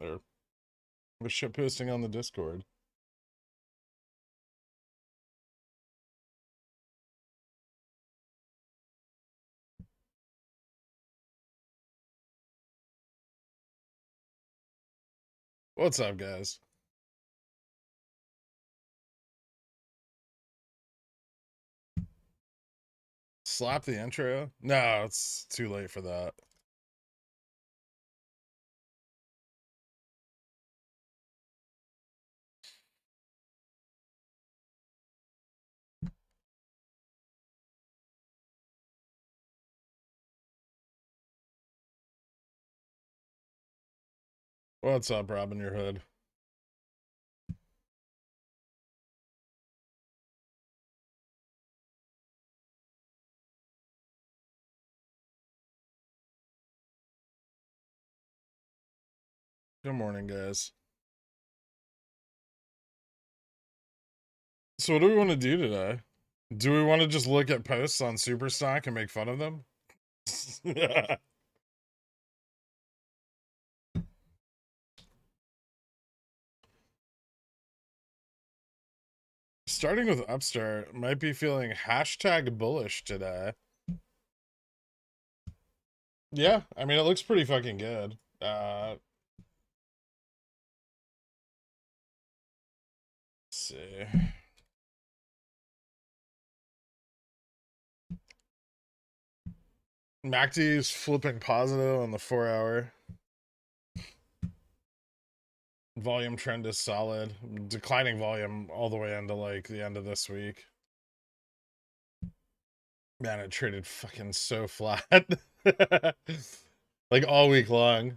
Or we're shit posting on the Discord. What's up, guys? Slap the intro? No, it's too late for that. What's up, Robin Your Hood? Good morning, guys. So what do we want to do today? Do we want to just look at posts on Superstock and make fun of them? Starting with Upstart, might be feeling hashtag bullish today. Yeah, I mean, it looks pretty fucking good. Let's see. MACD's flipping positive on the 4-hour. Volume trend is solid. Declining volume all the way into like the end of this week. Man, it traded fucking so flat. Like all week long.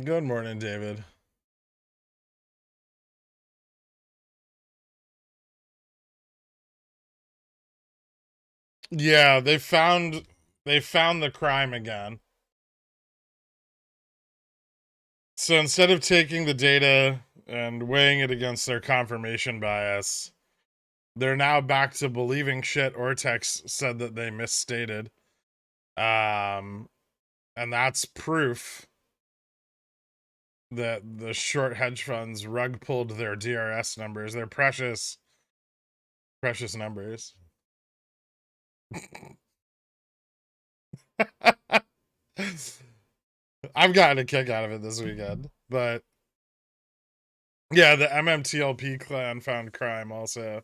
Good morning, David. Yeah, they found the crime again. So instead of taking the data and weighing it against their confirmation bias, they're now back to believing shit Ortex said that they misstated. And that's proof that the short hedge funds rug pulled their DRS numbers, their precious numbers. I've gotten a kick out of it this weekend, but yeah, the MMTLP clan found crime also.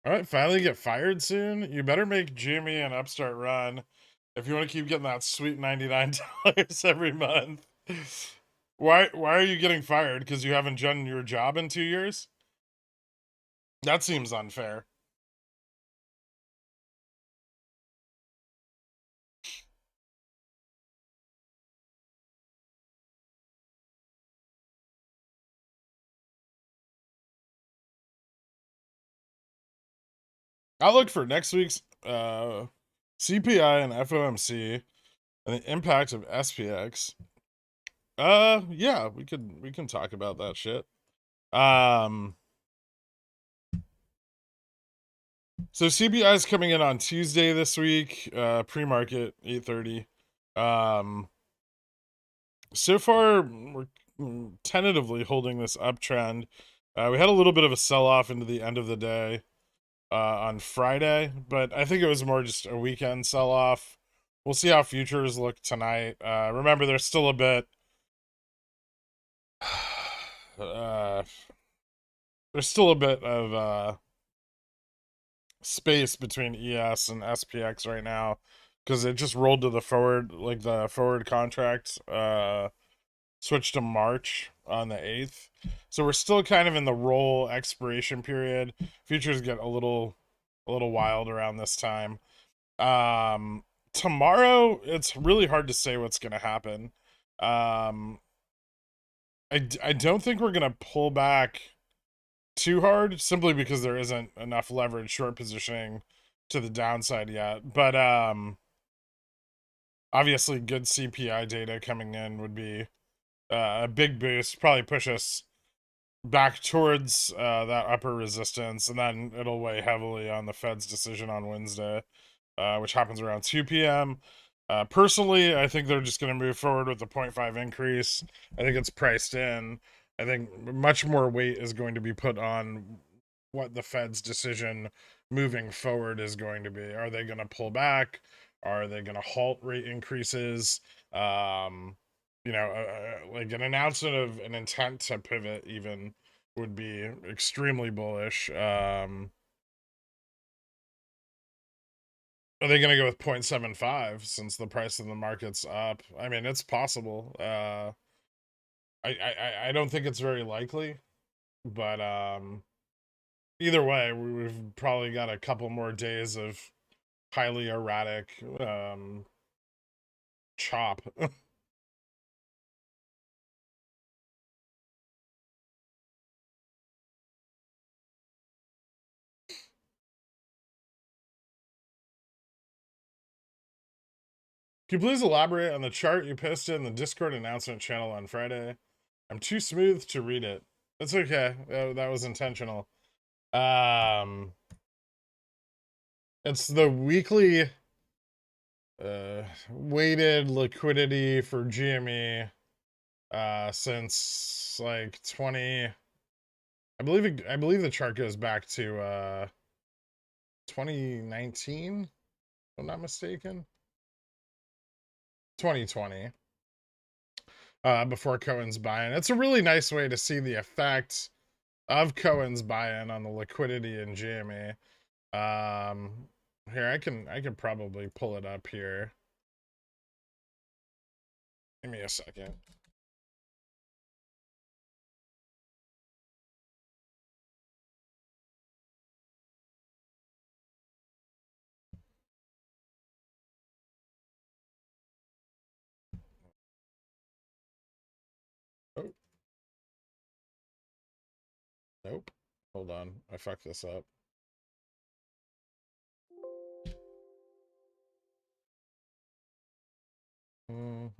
All right, finally get fired soon. You better make Jimmy and Upstart run if you want to keep getting that sweet $99 every month. Why are you getting fired? Because you haven't done your job in 2 years? That seems unfair. I'll look for next week's CPI and FOMC and the impact of SPX. Yeah, we can talk about that shit. So CPI is coming in on Tuesday this week, pre-market 8:30. So far we're tentatively holding this uptrend. We had a little bit of a sell-off into the end of the day on Friday, but I think it was more just a weekend sell-off. We'll see how futures look tonight. Remember, there's still a bit there's still a bit of space between ES and SPX right now because it just rolled to the forward, like the forward contract switched to March on the 8th. So we're still kind of in the roll expiration period. Futures get a little wild around this time. Tomorrow it's really hard to say what's going to happen. I don't think we're going to pull back too hard simply because there isn't enough leverage short positioning to the downside yet. But obviously good CPI data coming in would be a big boost, probably push us back towards that upper resistance, and then it'll weigh heavily on the Fed's decision on Wednesday, which happens around 2 p.m. Personally, I think they're just going to move forward with the 0.5 increase. I think it's priced in. I think much more weight is going to be put on what the Fed's decision moving forward is going to be. Are they going to pull back? Are they going to halt rate increases? Like an announcement of an intent to pivot even would be extremely bullish. Are they going to go with 0.75 since the price of the market's up? I mean, it's possible. I don't think it's very likely, but either way, we've probably got a couple more days of highly erratic chop. Can you please elaborate on the chart you posted in the Discord announcement channel on Friday? I'm too smooth to read it. That's okay. That was intentional. It's the weekly weighted liquidity for GME since like 20. I believe the chart goes back to 2019, if I'm not mistaken. 2020. Before Cohen's buy-in. It's a really nice way to see the effect of Cohen's buy-in on the liquidity in GME. Here I can probably pull it up here. Give me a second. Oh, nope. Hold on. I fucked this up. All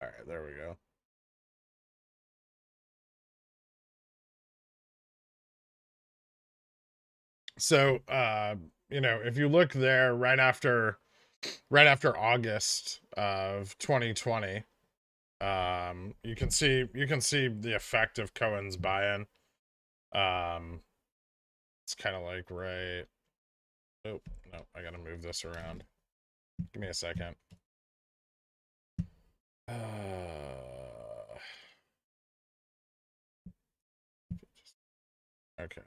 right, there we go. So, if you look there right after August of 2020, you can see the effect of Cohen's buy-in. It's kind of like right. Oh, no, I gotta move this around. Give me a second. Okay.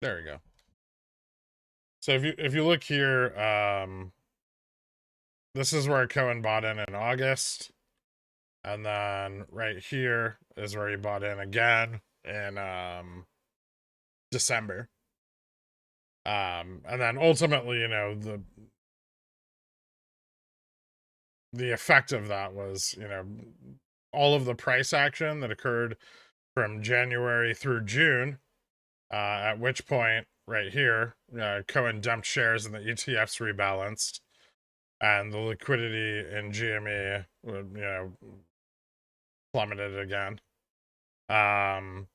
There we go. So if you look here, this is where Cohen bought in August, and then right here is where he bought in again in December. And then ultimately, the effect of that was, all of the price action that occurred from January through June, at which point, right here, Cohen dumped shares and the ETFs rebalanced, and the liquidity in GME, plummeted again. And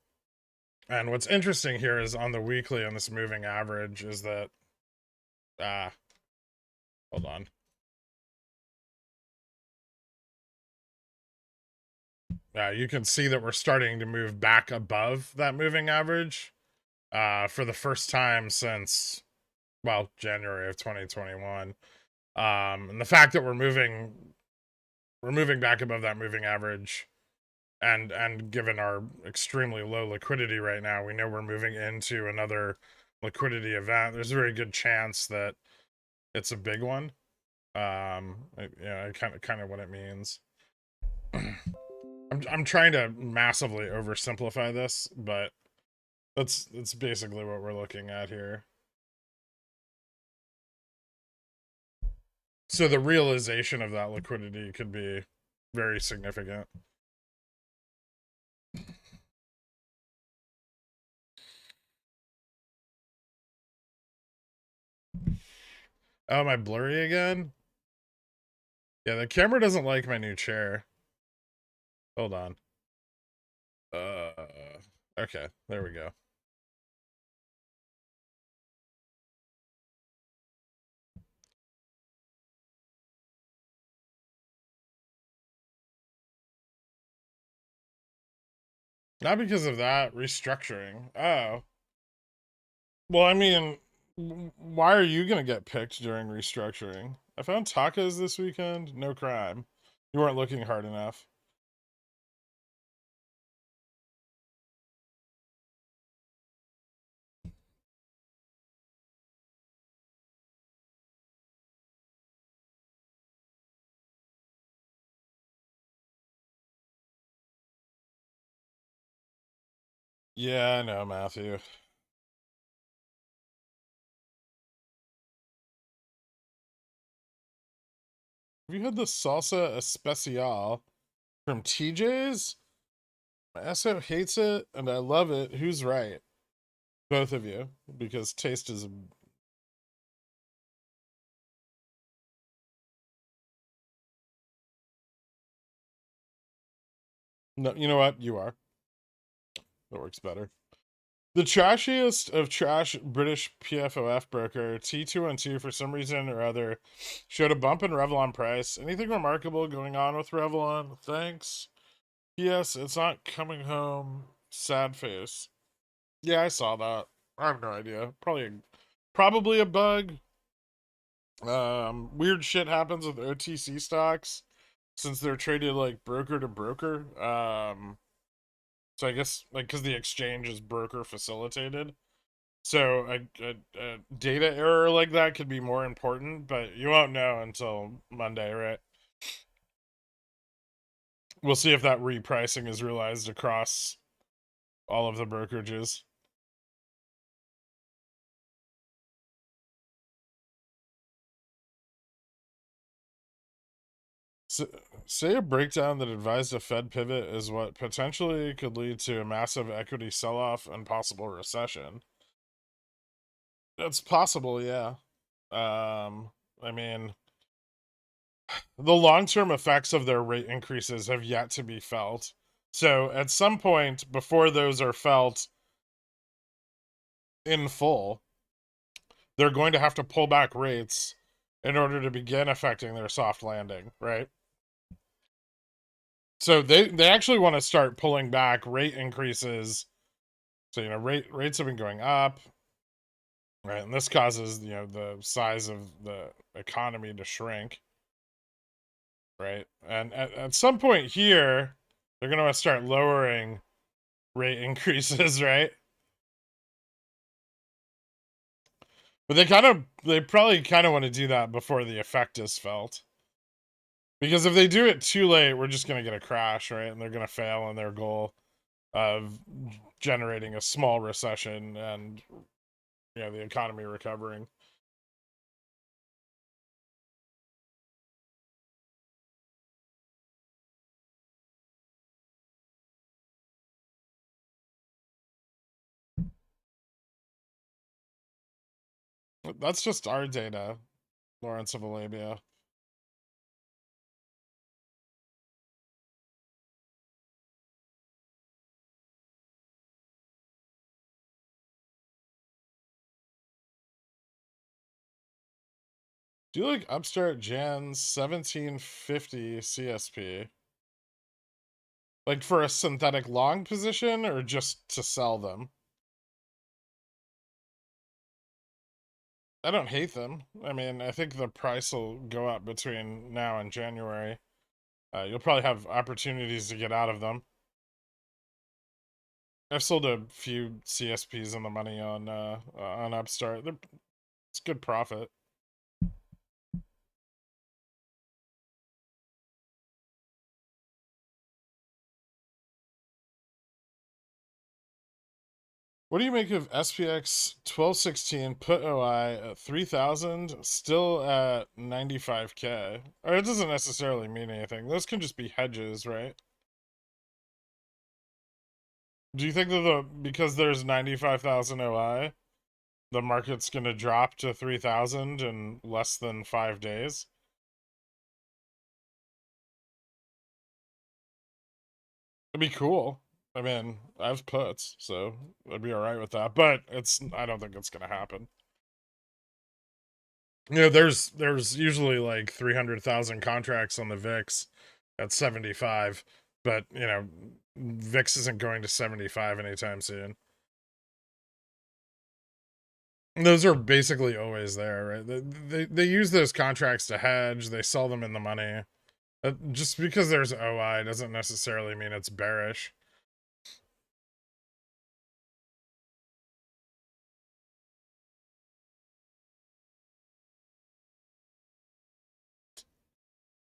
what's interesting here is on the weekly, on this moving average, is that, hold on. You can see that we're starting to move back above that moving average for the first time since, well, January of 2021. And the fact that we're moving back above that moving average, and given our extremely low liquidity right now, we know we're moving into another liquidity event. There's a very good chance that it's a big one. Yeah, kind of what it means. I'm trying to massively oversimplify this, but that's basically what we're looking at here. So the realization of that liquidity could be very significant. Oh, am I blurry again? Yeah, the camera doesn't like my new chair. Hold on. Uh, okay, there we go. Not because of that, restructuring. Oh. Well, I mean, why are you gonna get picked during restructuring? I found tacos this weekend. No crime. You weren't looking hard enough. Yeah, I know, Matthew. Have you had the salsa especial from TJ's? My SO hates it, and I love it. Who's right? Both of you, because taste is. No, you know what? You are. That works better. The trashiest of trash British PFOF broker, T212, for some reason or other, showed a bump in Revlon price. Anything remarkable going on with Revlon? Thanks. Yes, it's not coming home. Sad face. Yeah, I saw that. I have no idea. Probably a bug. Weird shit happens with OTC stocks since they're traded like broker to broker. So I guess like because the exchange is broker facilitated. So a data error like that could be more important, but you won't know until Monday, right? We'll see if that repricing is realized across all of the brokerages. So, say a breakdown that advised a Fed pivot is what potentially could lead to a massive equity sell-off and possible recession. It's possible, yeah. I mean, the long-term effects of their rate increases have yet to be felt. So at some point before those are felt in full, they're going to have to pull back rates in order to begin affecting their soft landing, right? So they actually want to start pulling back rate increases. So rates have been going up, right? And this causes the size of the economy to shrink, right? And at some point here, they're going to start lowering rate increases, right? But they probably kind of want to do that before the effect is felt. Because if they do it too late, we're just going to get a crash, right? And they're going to fail in their goal of generating a small recession and the economy recovering. That's just our data, Lawrence of Arabia. Do you like Upstart Jan's 1750 CSP? Like for a synthetic long position or just to sell them? I don't hate them. I mean, I think the price will go up between now and January. You'll probably have opportunities to get out of them. I've sold a few CSPs in the money on Upstart. It's good profit. What do you make of SPX 1216 put OI at 3,000, still at 95K? Or it doesn't necessarily mean anything. Those can just be hedges, right? Do you think that because there's 95,000 OI, the market's gonna drop to 3,000 in less than 5 days? It'd be cool. I mean, I have puts, so I'd be all right with that. But I don't think it's gonna happen. There's usually like 300,000 contracts on the VIX at 75, but VIX isn't going to 75 anytime soon. And those are basically always there, right? They use those contracts to hedge. They sell them in the money. Just because there's OI doesn't necessarily mean it's bearish.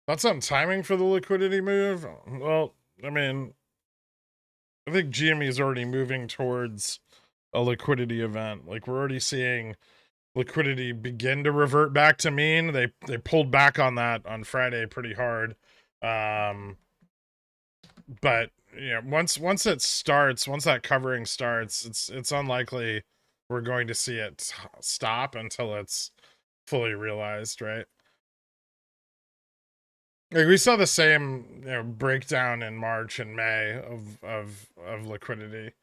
Thoughts on timing for the liquidity move? Well, I mean, I think GME is already moving towards a liquidity event. Like we're already seeing liquidity begin to revert back to mean. They pulled back on that on Friday pretty hard. But once it starts, once that covering starts, it's unlikely we're going to see it stop until it's fully realized, right? Like we saw the same breakdown in March and May of liquidity.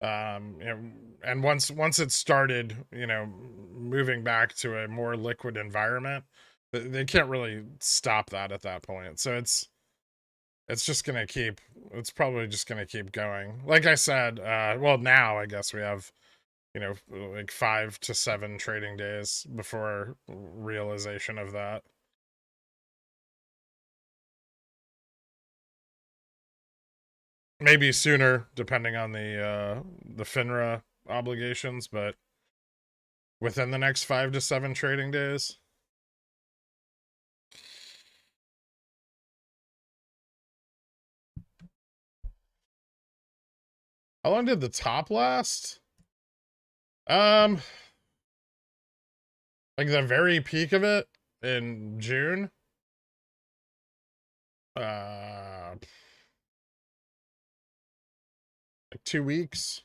And once it started moving back to a more liquid environment, they can't really stop that at that point. So it's just gonna keep, it's probably just gonna keep going. Like I said, well, now I guess we have like 5 to 7 trading days before realization of that. Maybe sooner, depending on the FINRA obligations, but within the next 5 to 7 trading days. How long did the top last? Like the very peak of it in June. Like 2 weeks.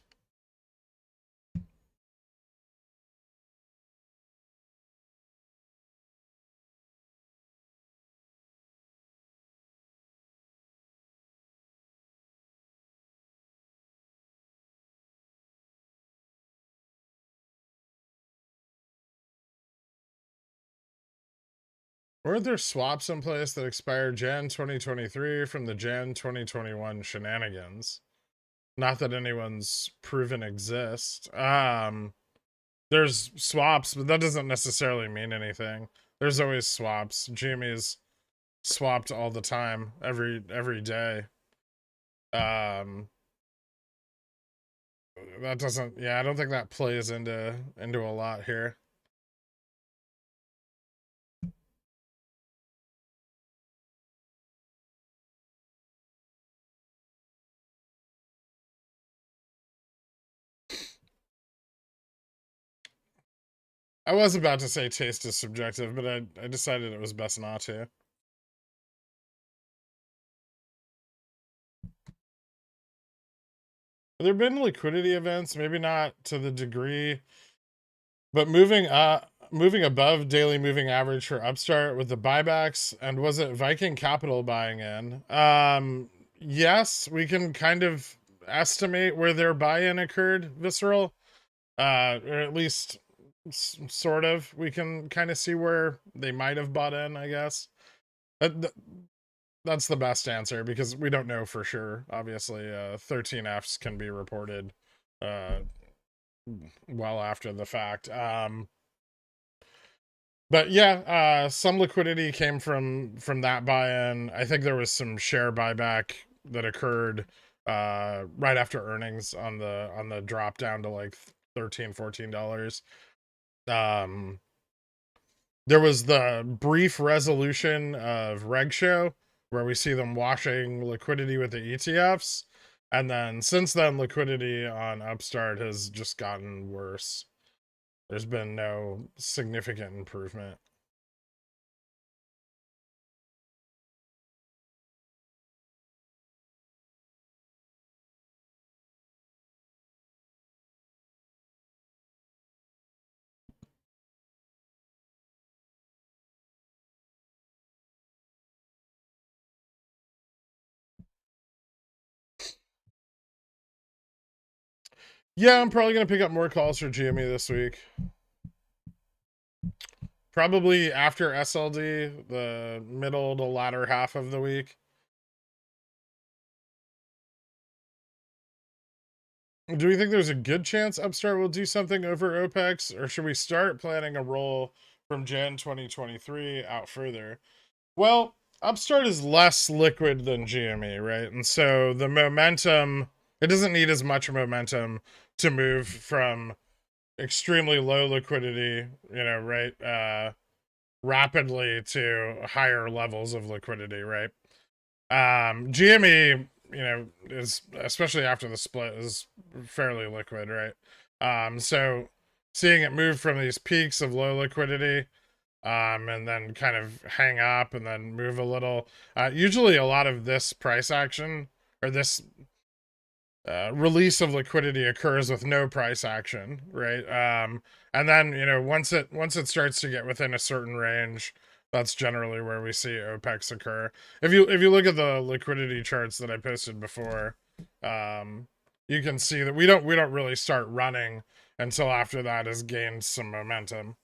Weren't there swaps in place that expired Jan 2023 from the Jan 2021 shenanigans? Not that anyone's proven exist. There's swaps, but that doesn't necessarily mean anything. There's always swaps. GME's swapped all the time, every day. That doesn't, yeah, I don't think that plays into a lot here. I was about to say taste is subjective, but I decided it was best not to. Have there been liquidity events? Maybe not to the degree, but moving above daily moving average for Upstart with the buybacks, and was it Viking Capital buying in? Yes, we can kind of estimate where their buy-in occurred, Visceral. Or at least sort of. We can kind of see where they might have bought in, I guess. That's the best answer because we don't know for sure. Obviously, 13Fs can be reported well after the fact. But yeah, some liquidity came from that buy-in. I think there was some share buyback that occurred right after earnings on the drop down to like $13-14. There was the brief resolution of Reg Show where we see them washing liquidity with the ETFs, And then since then, liquidity on Upstart has just gotten worse. There's been no significant improvement. Yeah, I'm probably going to pick up more calls for GME this week. Probably after SLD, the middle to latter half of the week. Do we think there's a good chance Upstart will do something over OPEX, or should we start planning a roll from Jan 2023 out further? Well, Upstart is less liquid than GME, right? And so the momentum, it doesn't need as much momentum to move from extremely low liquidity, right, rapidly to higher levels of liquidity, right? GME, is, especially after the split, is fairly liquid, right? So seeing it move from these peaks of low liquidity, and then kind of hang up and then move a little. Usually, a lot of this price action or this release of liquidity occurs with no price action, right? And then once it starts to get within a certain range, that's generally where we see OPEX occur. If you look at the liquidity charts that I posted before, you can see that we don't really start running until after that has gained some momentum.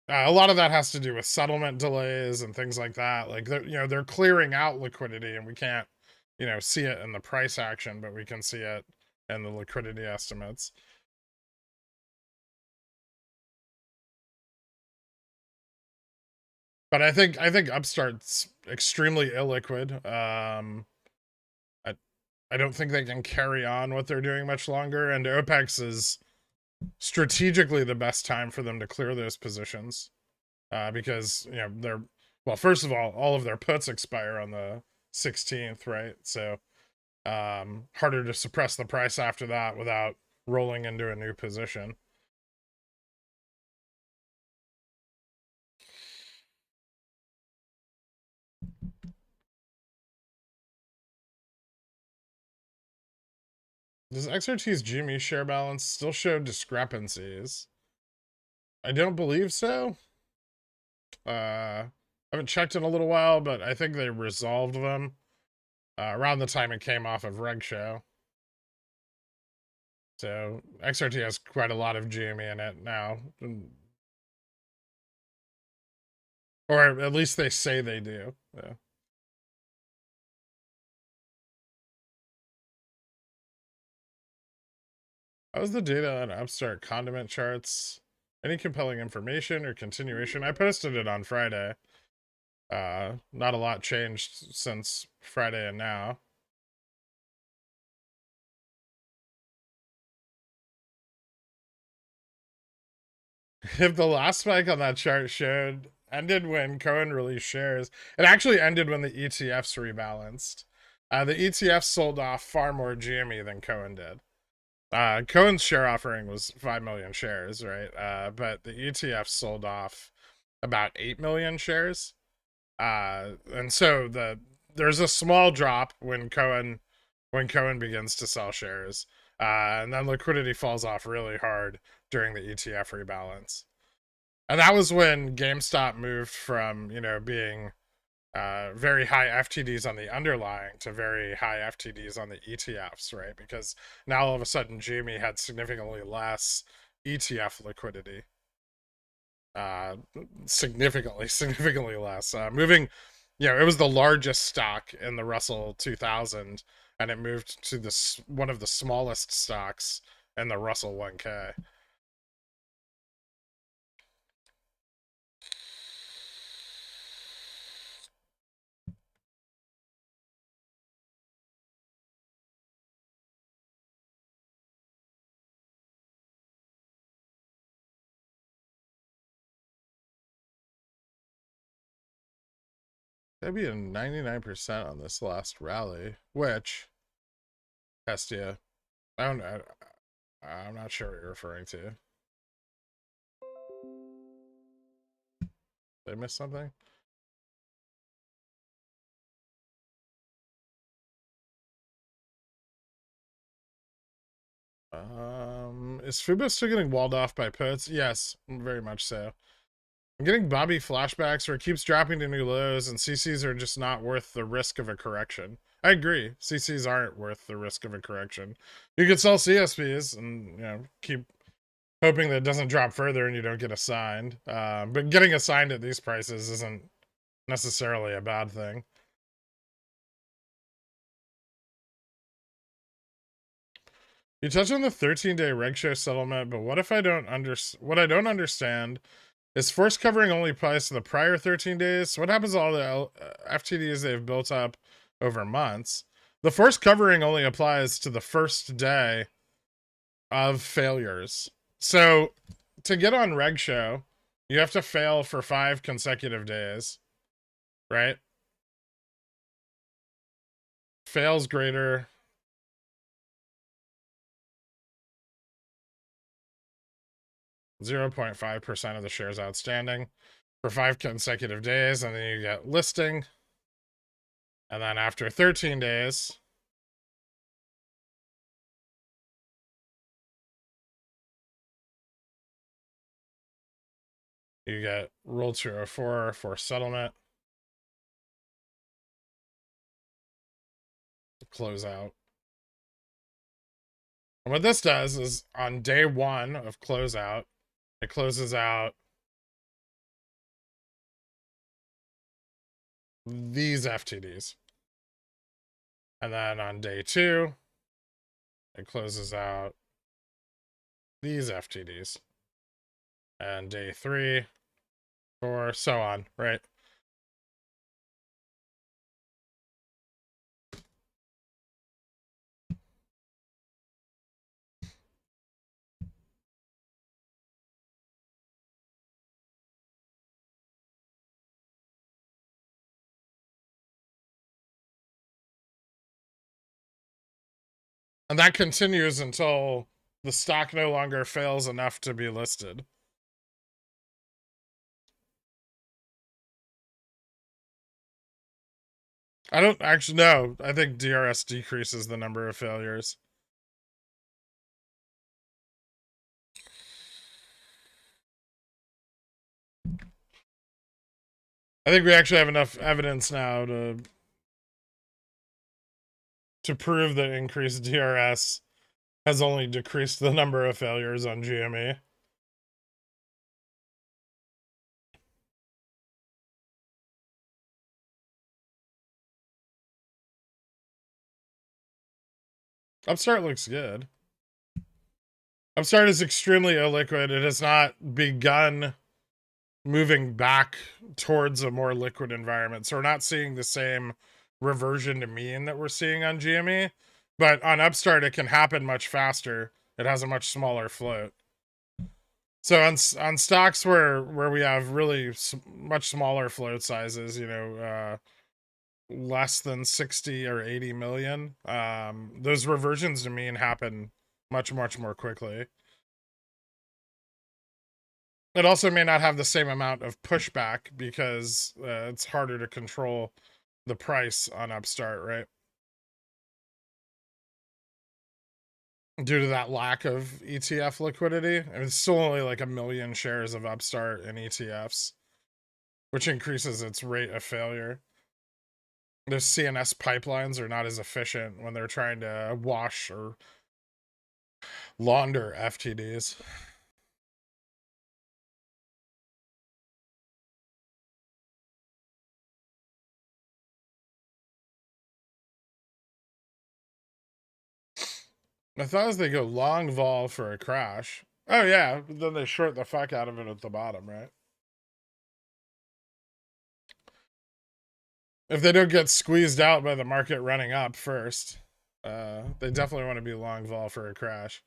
A lot of that has to do with settlement delays and things like that. Like they're clearing out liquidity, and we can't see it in the price action, but we can see it in the liquidity estimates. But I think Upstart's extremely illiquid. I don't think they can carry on what they're doing much longer, and OPEX is strategically the best time for them to clear those positions. Because they're, well, first of all of their puts expire on the 16th, right? So harder to suppress the price after that without rolling into a new position. Does XRT's GME share balance still show discrepancies? I don't believe so. I haven't checked in a little while, but I think they resolved them around the time it came off of Reg Show. So XRT has quite a lot of GME in it now. Or at least they say they do. Yeah. How's the data on Upstart condiment charts? Any compelling information or continuation? I posted it on Friday. Not a lot changed since Friday and now. If the last spike on that chart ended when Cohen released shares, it actually ended when the ETFs rebalanced. The ETFs sold off far more GME than Cohen did. Cohen's share offering was 5 million shares, right? But the ETFs sold off about 8 million shares. And so there's a small drop when Cohen begins to sell shares. And then liquidity falls off really hard during the ETF rebalance. And that was when GameStop moved from, being very high FTDs on the underlying to very high FTDs on the ETFs, right? Because now all of a sudden GME had significantly less ETF liquidity. Significantly less. Moving, it was the largest stock in the Russell 2000, and it moved to one of the smallest stocks in the Russell 1K. That'd be a 99% on this last rally, which, Hestia, I don't know. I'm not sure what you're referring to. Did I miss something? Is Fubo still getting walled off by puts? Yes, very much so. I'm getting Bobby flashbacks where it keeps dropping to new lows, and CCs are just not worth the risk of a correction. I agree. CCs aren't worth the risk of a correction. You could sell CSPs and keep hoping that it doesn't drop further and you don't get assigned. But getting assigned at these prices isn't necessarily a bad thing. You touched on the 13-day reg show settlement, but what if I don't what I don't understand is force covering only applies to the prior 13 days. What happens to all the FTDs they've built up over months? The force covering only applies to the first day of failures. So to get on reg show, you have to fail for 5 consecutive days, right? Fails greater 0.5% of the shares outstanding for 5 consecutive days, and then you get listing. And then after 13 days, you get Rule 204 for settlement. Close out. And what this does is on day 1 of closeout, it closes out these FTDs. And then on day 2, it closes out these FTDs. And day 3, 4, so on, right? And that continues until the stock no longer fails enough to be listed. I don't actually know. I think DRS decreases the number of failures. I think we actually have enough evidence now to prove that increased DRS has only decreased the number of failures on GME. Upstart looks good. Upstart is extremely illiquid. It has not begun moving back towards a more liquid environment. So we're not seeing the same reversion to mean that we're seeing on GME. But on Upstart, it can happen much faster. It has a much smaller float. So on stocks where we have really much smaller float sizes, less than 60 or 80 million, those reversions to mean happen much more quickly. It also may not have the same amount of pushback because it's harder to control the price on Upstart, right? Due to that lack of ETF liquidity. I mean, it's still only like 1 million shares of Upstart in ETFs, which increases its rate of failure. Those CNS pipelines are not as efficient when they're trying to wash or launder FTDs. My thought is they go long vol for a crash. Oh yeah, but then they short the fuck out of it at the bottom, right? If they don't get squeezed out by the market running up first, they definitely want to be long vol for a crash.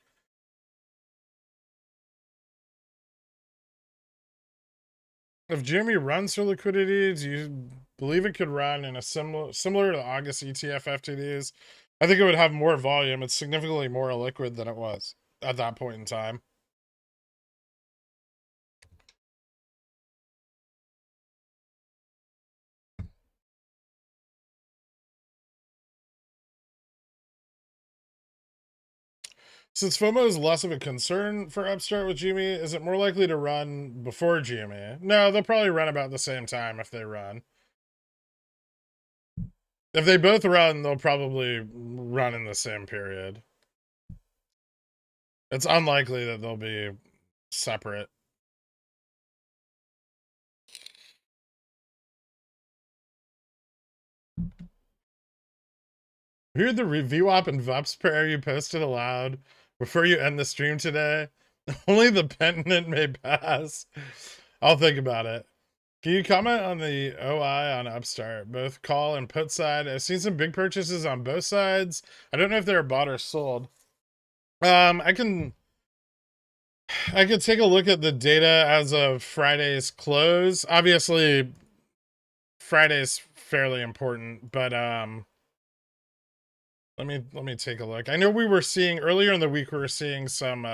If Jimmy runs for liquidity, do you believe it could run in a similar to August ETF FTDs. I think it would have more volume. It's significantly more liquid than it was at that point in time. Since FOMO is less of a concern for Upstart with GME, is it more likely to run before GME? No, they'll probably run about the same time if they run. If they both run, they'll probably run in the same period. It's unlikely that they'll be separate. Hear the VWAP and VUPS pair you posted aloud before you end the stream today? Only the penitent may pass. I'll think about it. Can you comment on the OI on Upstart, both call and put side? I've seen some big purchases on both sides. I don't know if they're bought or sold. I can take a look at the data as of Friday's close. Obviously, Friday's fairly important, but let me take a look. I know we were seeing earlier in the week we were seeing some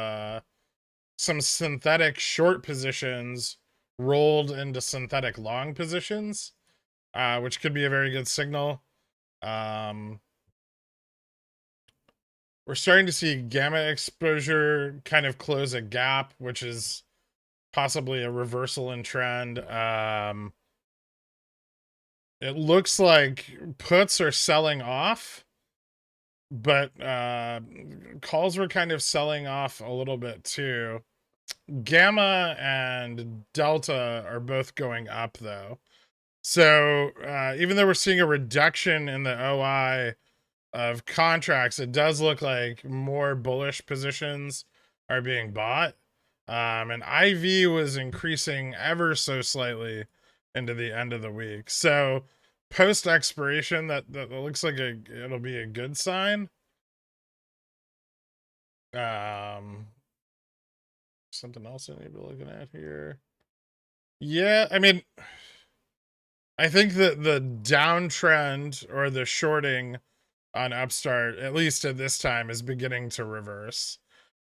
synthetic short positions rolled into synthetic long positions, which could be a very good signal. We're starting to see gamma exposure kind of close a gap, which is possibly a reversal in trend. It looks like puts are selling off, but calls were kind of selling off a little bit too. Gamma and delta are both going up though. So even though we're seeing a reduction in the OI of contracts, it does look like more bullish positions are being bought. And IV was increasing ever so slightly into the end of the week. So post expiration, that looks like it'll be a good sign. Something else I need to be looking at here. Yeah, I mean, I think that the downtrend or the shorting on Upstart, at least at this time, is beginning to reverse.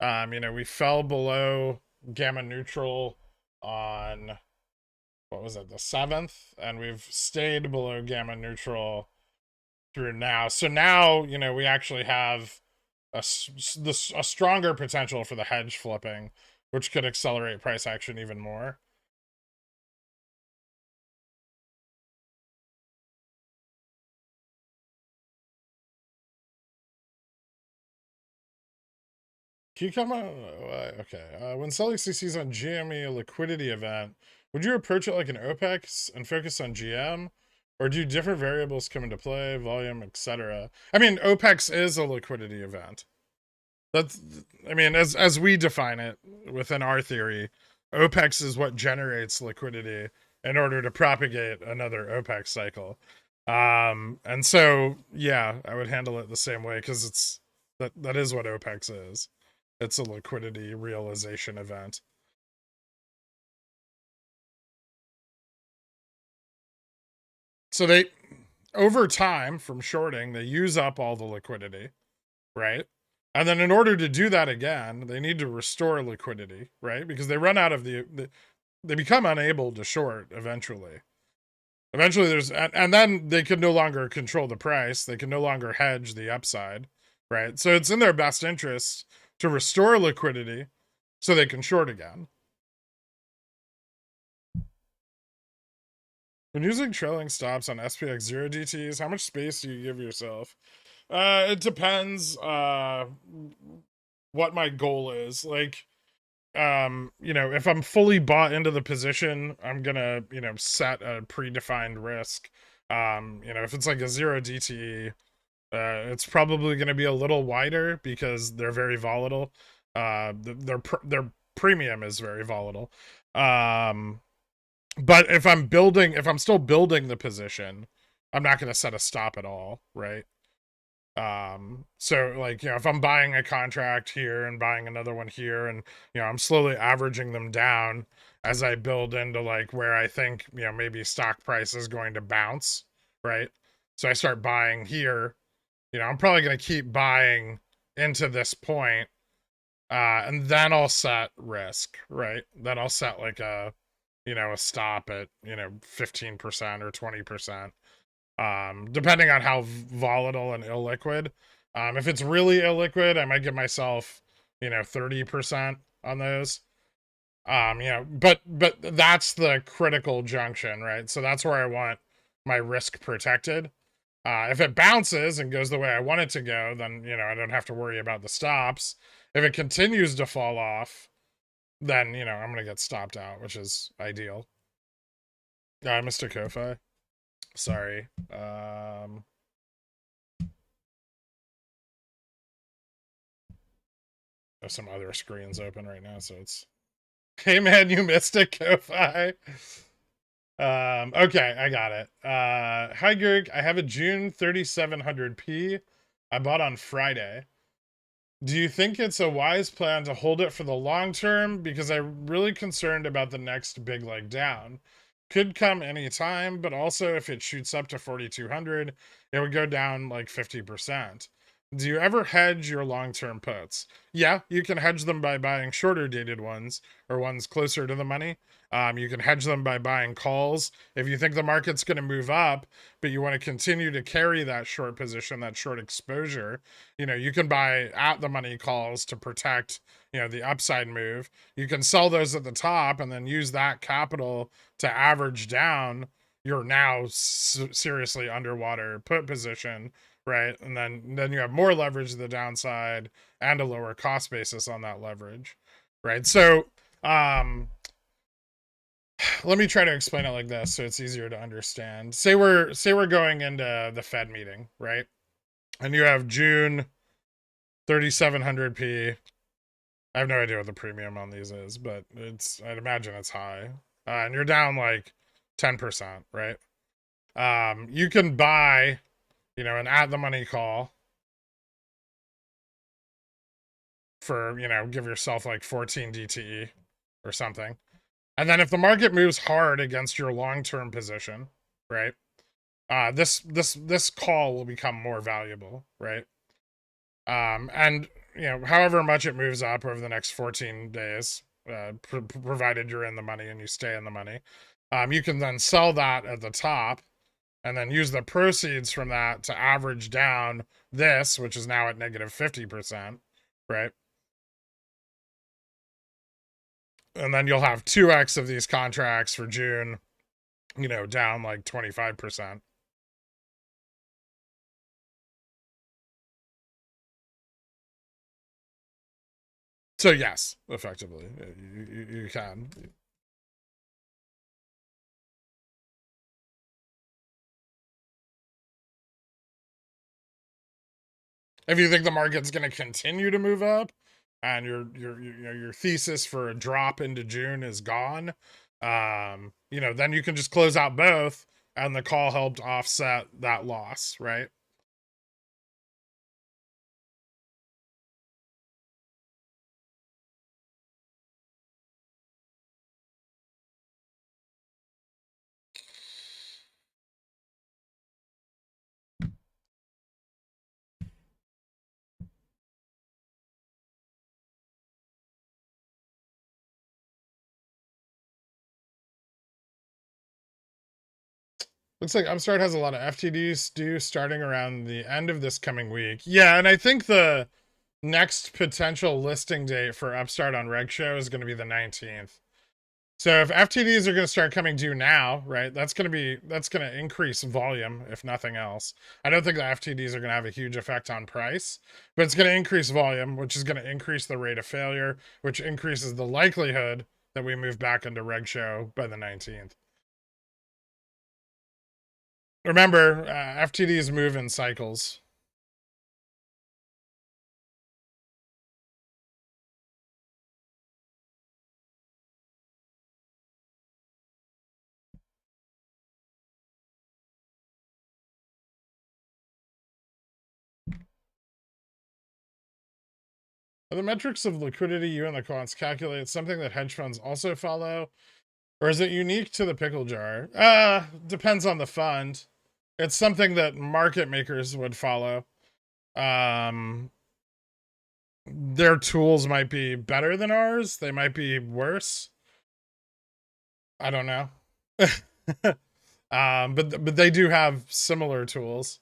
We fell below gamma neutral on, what was it, the 7th, and we've stayed below gamma neutral through now. So now, we actually have a stronger potential for the hedge flipping, which could accelerate price action even more. Can you come on? Okay. When selling CCs on GME liquidity event, would you approach it like an OPEX and focus on GM? Or do different variables come into play, volume, etc.? I mean, OPEX is a liquidity event. That's, I mean, as we define it within our theory, OPEX is what generates liquidity in order to propagate another OPEX cycle. And so, yeah, I would handle it the same way because that is what OPEX is. It's a liquidity realization event. So they, over time from shorting, they use up all the liquidity, right? And then in order to do that again, they need to restore liquidity, right? Because they run out of they become unable to short eventually. Eventually and then they can no longer control the price. They can no longer hedge the upside, right? So it's in their best interest to restore liquidity so they can short again. When using trailing stops on SPX 0 DTs, how much space do you give yourself? It depends what my goal is. Like, if I'm fully bought into the position, I'm gonna, set a predefined risk. If it's like a 0 DTE, it's probably gonna be a little wider because they're very volatile. Their premium is very volatile. But if I'm still building the position, I'm not gonna set a stop at all, right? So like, if I'm buying a contract here and buying another one here and, I'm slowly averaging them down, as I build into like where I think, maybe stock price is going to bounce, right? So I start buying here. I'm probably going to keep buying into this point, and then I'll set risk, right? Then I'll set like a stop at, 15% or 20%, depending on how volatile and illiquid. If it's really illiquid, I might give myself, 30% on those. But that's the critical junction, right? So that's where I want my risk protected. If it bounces and goes the way I want it to go, then, I don't have to worry about the stops. If it continues to fall off, then, I'm going to get stopped out, which is ideal. Mr. Kofi. Sorry. There's some other screens open right now, so it's... Hey, man, you missed it, Kofi. Okay, I got it. Hi, Gerg. I have a June 3700p I bought on Friday. Do you think it's a wise plan to hold it for the long term? Because I'm really concerned about the next big leg down. Could come anytime, but also if it shoots up to 4200, it would go down like 50%. Do you ever hedge your long-term puts? Yeah, you can hedge them by buying shorter dated ones or ones closer to the money. You can hedge them by buying calls. If you think the market's going to move up, but you want to continue to carry that short position, that short exposure, you can buy at the money calls to protect, the upside move. You can sell those at the top and then use that capital to average down your now seriously underwater put position, right? And then you have more leverage to the downside and a lower cost basis on that leverage, right? So let me try to explain it like this so it's easier to understand. Say we're going into the Fed meeting, right? And you have June 3700p. I have no idea what the premium on these is, but I'd imagine it's high. And you're down like 10%, right? You can buy, an at the money call for, give yourself like 14 DTE or something. And then if the market moves hard against your long-term position, right? This call will become more valuable, right? And however much it moves up over the next 14 days, provided you're in the money and you stay in the money, you can then sell that at the top and then use the proceeds from that to average down this, which is now at negative 50%, right? And then you'll have 2x of these contracts for June, down like 25%. So yes, effectively, you can. If you think the market's going to continue to move up, and your thesis for a drop into June is gone, then you can just close out both, and the call helped offset that loss, right? Looks like Upstart has a lot of FTDs due starting around the end of this coming week. Yeah, and I think the next potential listing date for Upstart on Reg Show is going to be the 19th. So if FTDs are going to start coming due now, right, that's going to increase volume, if nothing else. I don't think the FTDs are going to have a huge effect on price, but it's going to increase volume, which is going to increase the rate of failure, which increases the likelihood that we move back into Reg Show by the 19th. Remember, FTDs move in cycles. Are the metrics of liquidity you and the quants calculate something that hedge funds also follow? Or is it unique to the pickle jar? Depends on the fund. It's something that market makers would follow. Their tools might be better than ours. They might be worse. I don't know. But they do have similar tools.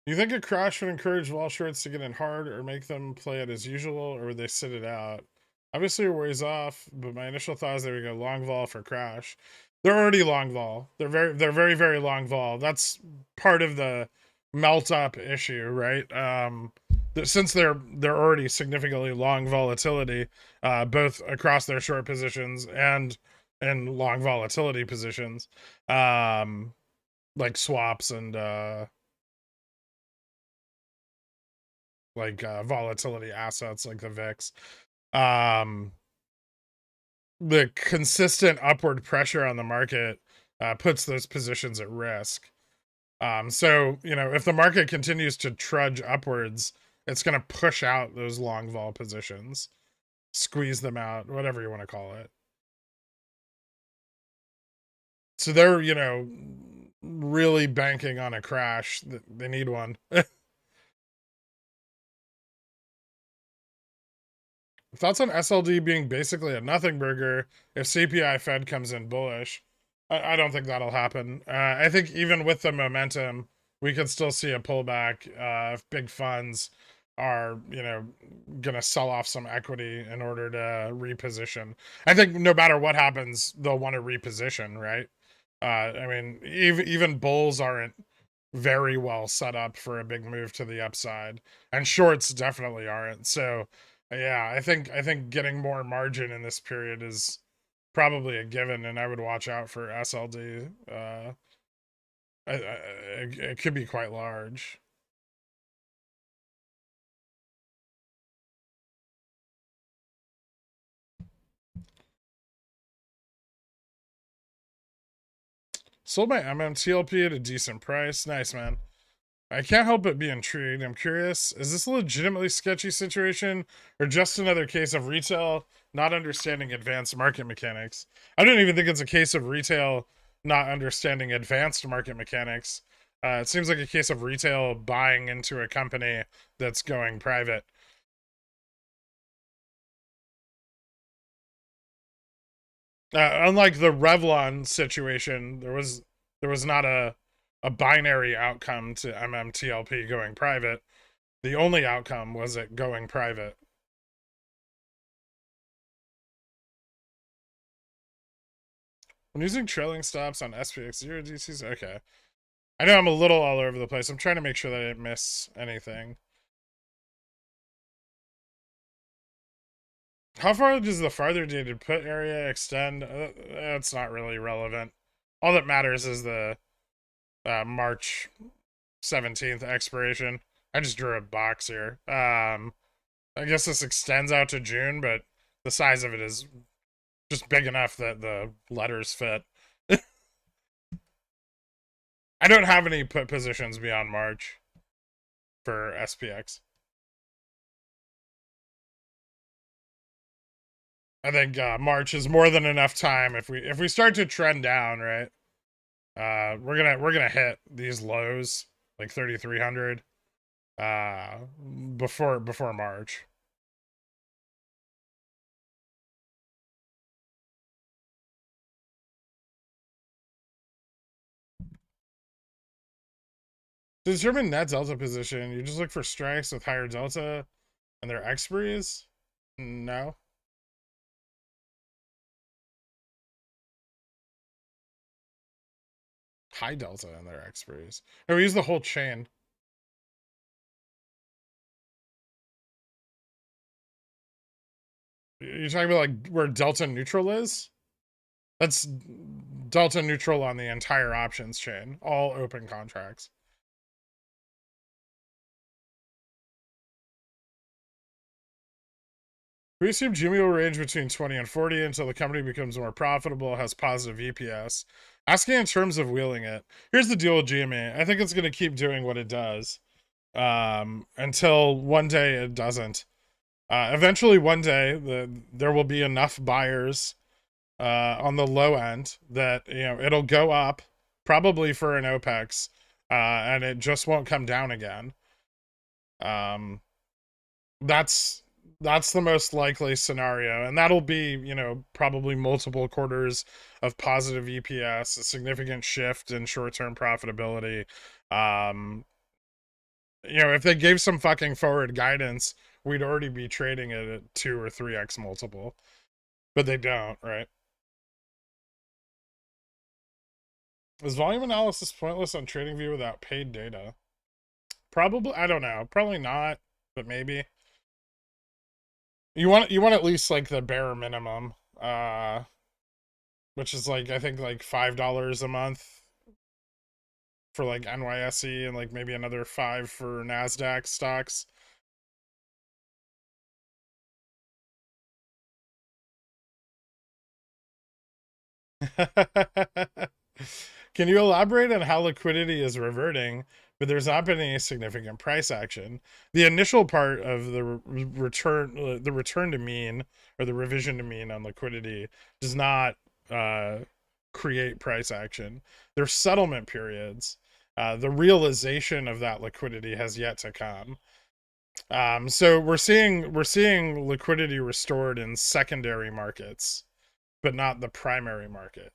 You think a crash would encourage vol shorts to get in hard or make them play it as usual, or would they sit it out? Obviously, your ways off, but my initial thought is they would go long vol for crash. They're already long vol. They're very long vol. That's part of the melt up issue, right? Since they're already significantly long volatility, both across their short positions and in long volatility positions, like swaps and volatility assets like the VIX. The consistent upward pressure on the market puts those positions at risk. So, if the market continues to trudge upwards, it's going to push out those long vol positions, squeeze them out, whatever you want to call it. So they're, really banking on a crash. They need one. Thoughts on SLD being basically a nothing burger if CPI Fed comes in bullish? I don't think that'll happen. I think even with the momentum, we could still see a pullback if big funds are, going to sell off some equity in order to reposition. I think no matter what happens, they'll want to reposition, right? I mean, even bulls aren't very well set up for a big move to the upside, and shorts definitely aren't. So, yeah, I think getting more margin in this period is probably a given, and I would watch out for SLD. It could be quite large. Sold my MMTLP at a decent price. Nice, man. I can't help but be intrigued. I'm curious, is this a legitimately sketchy situation or just another case of retail not understanding advanced market mechanics? I don't even think it's a case of retail not understanding advanced market mechanics. It seems like a case of retail buying into a company that's going private. Unlike the Revlon situation, there was not a binary outcome to MMTLP going private. The only outcome was it going private. When using trailing stops on SPX0 DCs, okay. I know I'm a little all over the place. I'm trying to make sure that I didn't miss anything. How far does the farther dated put area extend? That's not really relevant. All that matters is the March 17th expiration. I just drew a box here. I guess this extends out to June, but the size of it is just big enough that the letters fit. I don't have any put positions beyond March for SPX. I think March is more than enough time if we start to trend down, right? We're gonna hit these lows like 3,300 before March. To determine net delta position, you just look for strikes with higher delta and their expiries. No. High delta and their expiries. No, we use the whole chain. You're talking about like where delta neutral is? That's delta neutral on the entire options chain, all open contracts. We assume Jimmy will range between 20 and 40 until the company becomes more profitable, has positive EPS. Asking in terms of wheeling it. Here's the deal with GME. I think it's going to keep doing what it does until one day it doesn't. Eventually, one day, there will be enough buyers on the low end that it'll go up, probably for an OPEX, and it just won't come down again. That's the most likely scenario, and that'll be probably multiple quarters of positive EPS, a significant shift in short-term profitability. If they gave some fucking forward guidance, we'd already be trading it at 2 or 3x multiple, but they don't, right? Is volume analysis pointless on TradingView without paid data? Probably, I don't know. Probably not, but maybe. You want at least like the bare minimum, which is like I think like $5 a month for like NYSE and like maybe another 5 for NASDAQ stocks. Can you elaborate on how liquidity is reverting, but there's not been any significant price action? The initial part of the return to mean, or the revision to mean on liquidity, does not create price action. There's settlement periods. The realization of that liquidity has yet to come. So we're seeing liquidity restored in secondary markets, but not the primary market.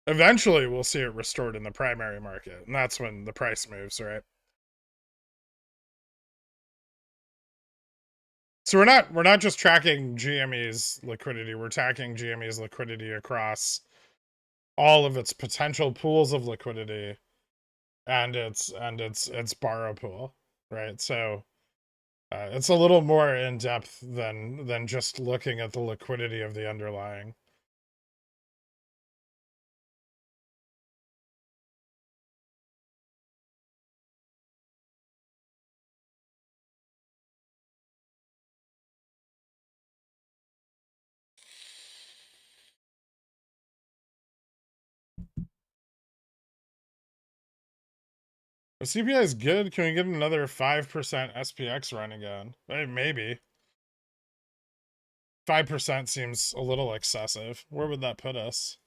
Eventually, we'll see it restored in the primary market, and that's when the price moves, right? So we're not just tracking GME's liquidity. We're tracking GME's liquidity across all of its potential pools of liquidity and its borrow pool, right? So it's a little more in depth than just looking at the liquidity of the underlying. The CPI is good. Can we get another 5% SPX run again? Maybe. 5% seems a little excessive. Where would that put us?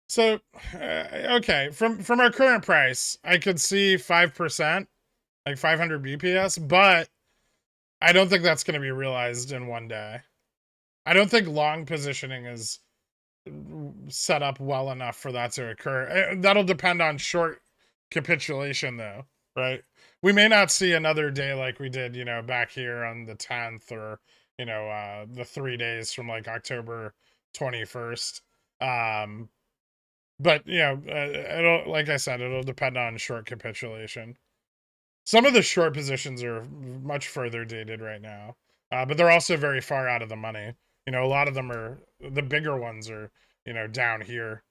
So, okay, from our current price, I could see 5%, like 500 BPS, but I don't think that's going to be realized in one day. I don't think long positioning is set up well enough for that to occur. That'll depend on short capitulation, though, right? We may not see another day like we did, back here on the 10th, or the 3 days from like October 21st. But it'll, like I said, it'll depend on short capitulation. Some of the short positions are much further dated right now, but they're also very far out of the money. A lot of them are, the bigger ones are down here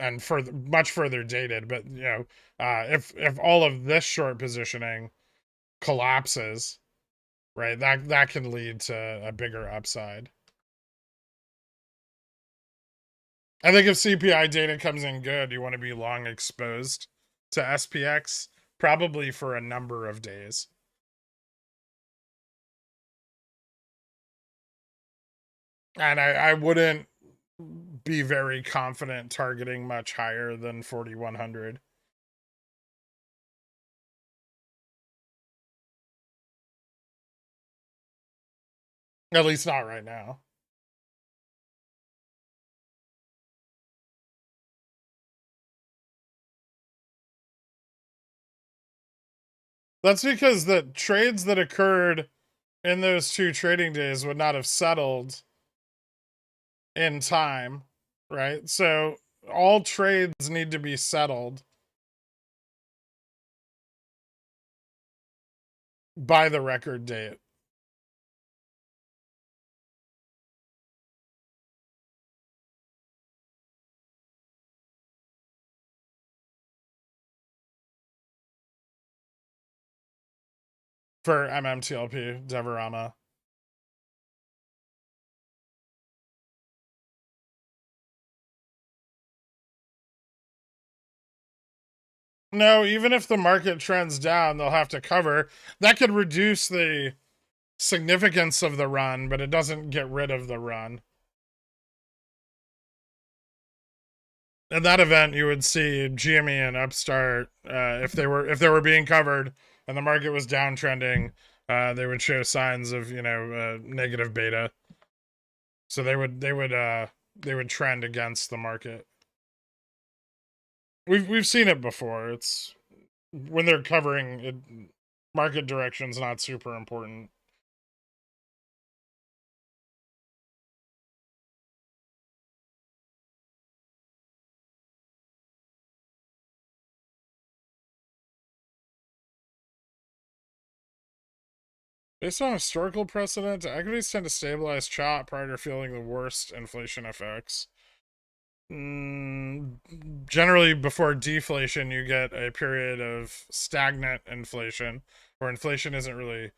and much further dated. But if all of this short positioning collapses, right, that can lead to a bigger upside. I think if CPI data comes in good, you want to be long exposed to SPX, probably for a number of days. And I wouldn't be very confident targeting much higher than 4,100. At least not right now. That's because the trades that occurred in those 2 trading days would not have settled in time, right? So all trades need to be settled by the record date. for MMTLP, Devarama. No, even if the market trends down, they'll have to cover. That could reduce the significance of the run, but it doesn't get rid of the run. In that event, you would see GME and Upstart, if they were being covered and the market was downtrending, they would show signs of negative beta. So they would trend against the market. We've seen it before. It's when they're covering it, market direction's not super important. Based on historical precedent, equities tend to stabilize chop prior to feeling the worst inflation effects. Generally, before deflation, you get a period of stagnant inflation, where inflation isn't really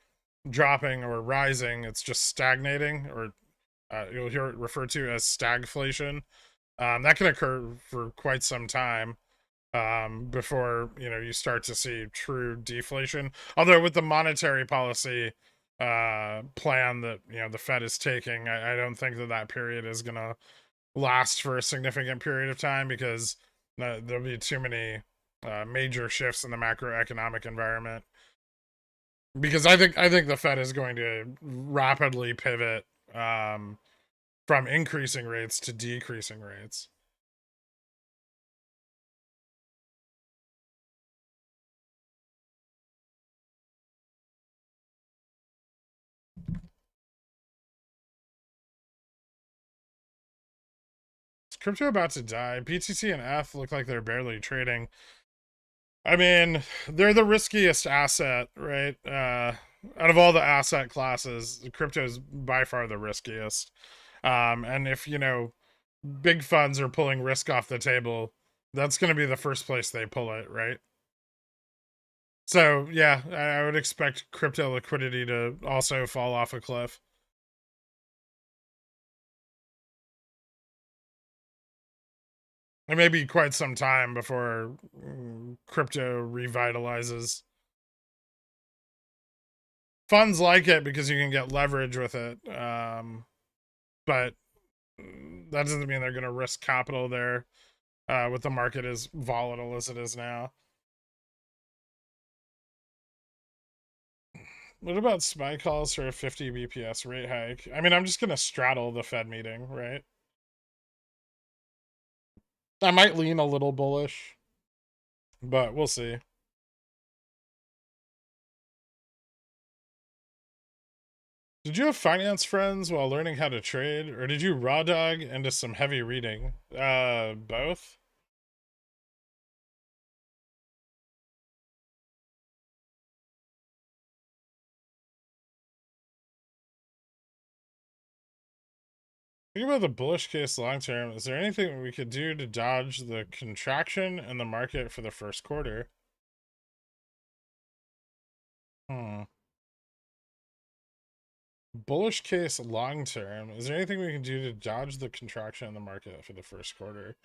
dropping or rising; it's just stagnating, or you'll hear it referred to as stagflation. That can occur for quite some time before you start to see true deflation. Although with the monetary policy plan that the Fed is taking, I don't think that period is gonna last for a significant period of time, because there'll be too many major shifts in the macroeconomic environment. Because I think the Fed is going to rapidly pivot from increasing rates to decreasing rates. Is crypto about to die? BTC and F look like they're barely trading. I mean, they're the riskiest asset, right? Out of all the asset classes, crypto is by far the riskiest. And if big funds are pulling risk off the table, that's going to be the first place they pull it, right? So yeah, I would expect crypto liquidity to also fall off a cliff. It may be quite some time before crypto revitalizes. Funds like it because you can get leverage with it, but that doesn't mean they're going to risk capital there with the market as volatile as it is now. What about SPY calls for a 50 BPS rate hike? I mean, I'm just going to straddle the Fed meeting, right? I might lean a little bullish, but we'll see. Did you have finance friends while learning how to trade, or did you raw dog into some heavy reading? Both. Think about the bullish case long term. Is there anything we could do to dodge the contraction in the market for the first quarter? Hmm. Bullish case long term. Is there anything we can do to dodge the contraction in the market for the first quarter?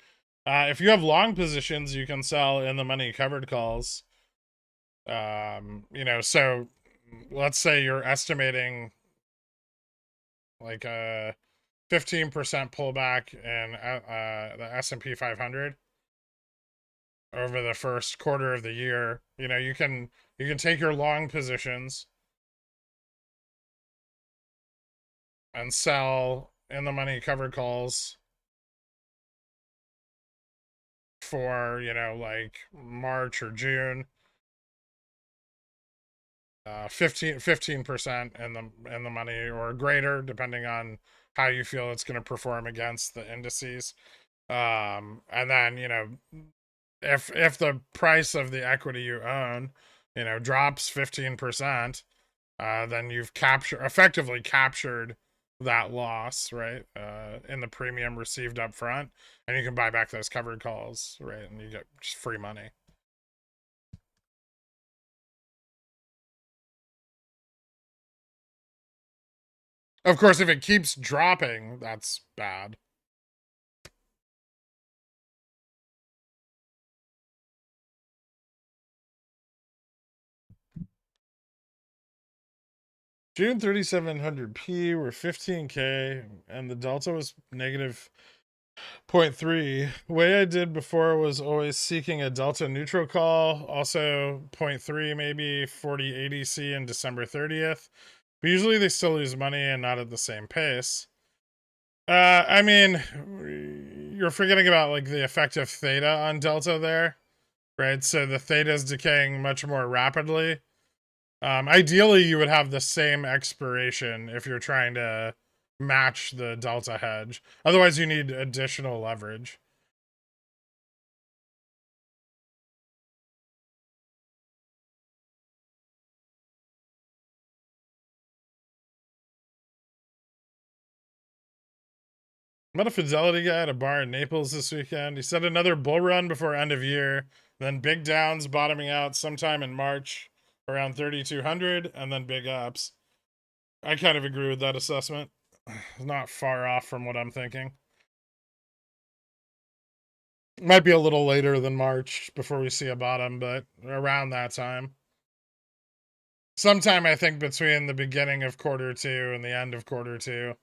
If you have long positions, you can sell in the money covered calls. So let's say you're estimating like a 15% pullback in the S&P 500 over the first quarter of the year. You can take your long positions and sell in the money covered calls for like March or June, 15% in the money or greater, depending on how you feel it's going to perform against the indices. And then if the price of the equity you own drops 15%, then you've effectively captured that loss, right? In the premium received up front, and you can buy back those covered calls, right? And you get just free money. Of course, if it keeps dropping, that's bad. June 3700p were 15K, and the delta was negative 0.3. Way I did before was always seeking a delta neutral call, also 0.3, maybe 40 ADC in December 30th. But usually they still lose money and not at the same pace. I mean, you're forgetting about like the effective theta on delta there, right? So the theta is decaying much more rapidly. Ideally, you would have the same expiration if you're trying to match the delta hedge. Otherwise, you need additional leverage. Met a Fidelity guy at a bar in Naples this weekend. He said another bull run before end of year, then big downs bottoming out sometime in March around 3,200, and then big ups. I kind of agree with that assessment. Not far off from what I'm thinking. Might be a little later than March before we see a bottom, but around that time. Sometime I think between the beginning of quarter two and the end of quarter two.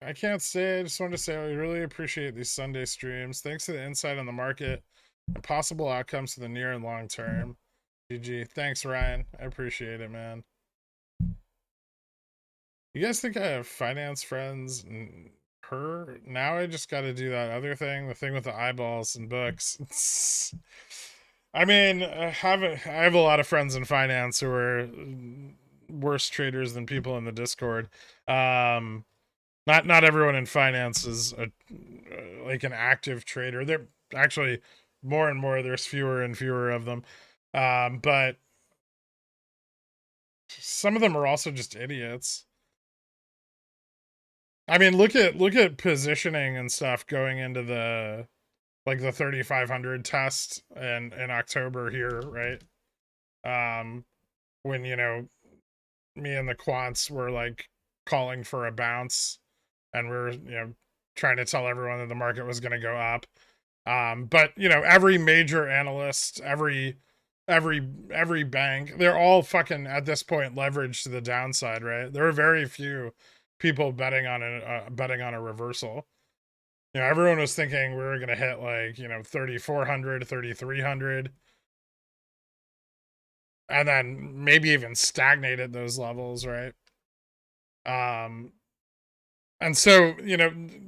I can't say. I just wanted to say I really appreciate these Sunday streams. Thanks to the insight on the market and possible outcomes to the near and long term. GG. Thanks, Ryan. I appreciate it, man. You guys think I have finance friends? Her? Now I just got to do that other thing, the thing with the eyeballs and books. I mean, I have a lot of friends in finance who are worse traders than people in the Discord. Um, not everyone in finance is like an active trader. They're actually more and more. There's fewer and fewer of them, but some of them are also just idiots. I mean, look at positioning and stuff going into the like the 3,500 test in October here, right? When me and the quants were like calling for a bounce, and we are trying to tell everyone that the market was going to go up. But every major analyst, every bank, they're all fucking at this point leveraged to the downside, right? There are very few people betting on a reversal. Everyone was thinking we were gonna hit like 3,400, 3,300, and then maybe even stagnate at those levels, right? Um, and so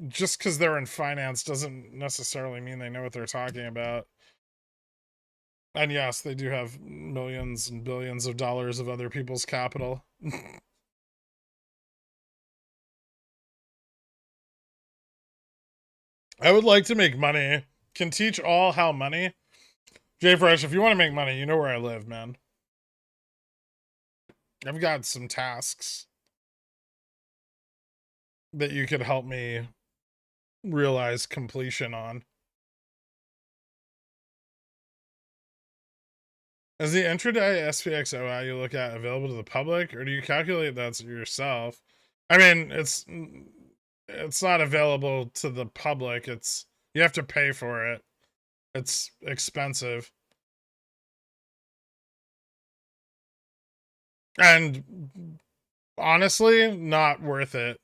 just because they're in finance doesn't necessarily mean they know what they're talking about. And yes, they do have millions and billions of dollars of other people's capital. I would like to make money. Can teach all how money. Jay Fresh, if you want to make money, you know where I live, man. I've got some tasks that you could help me realize completion on. Is the intraday SPX OI you look at available to the public, or do you calculate that yourself? I mean, it's not available to the public. You have to pay for it. It's expensive. And honestly, not worth it.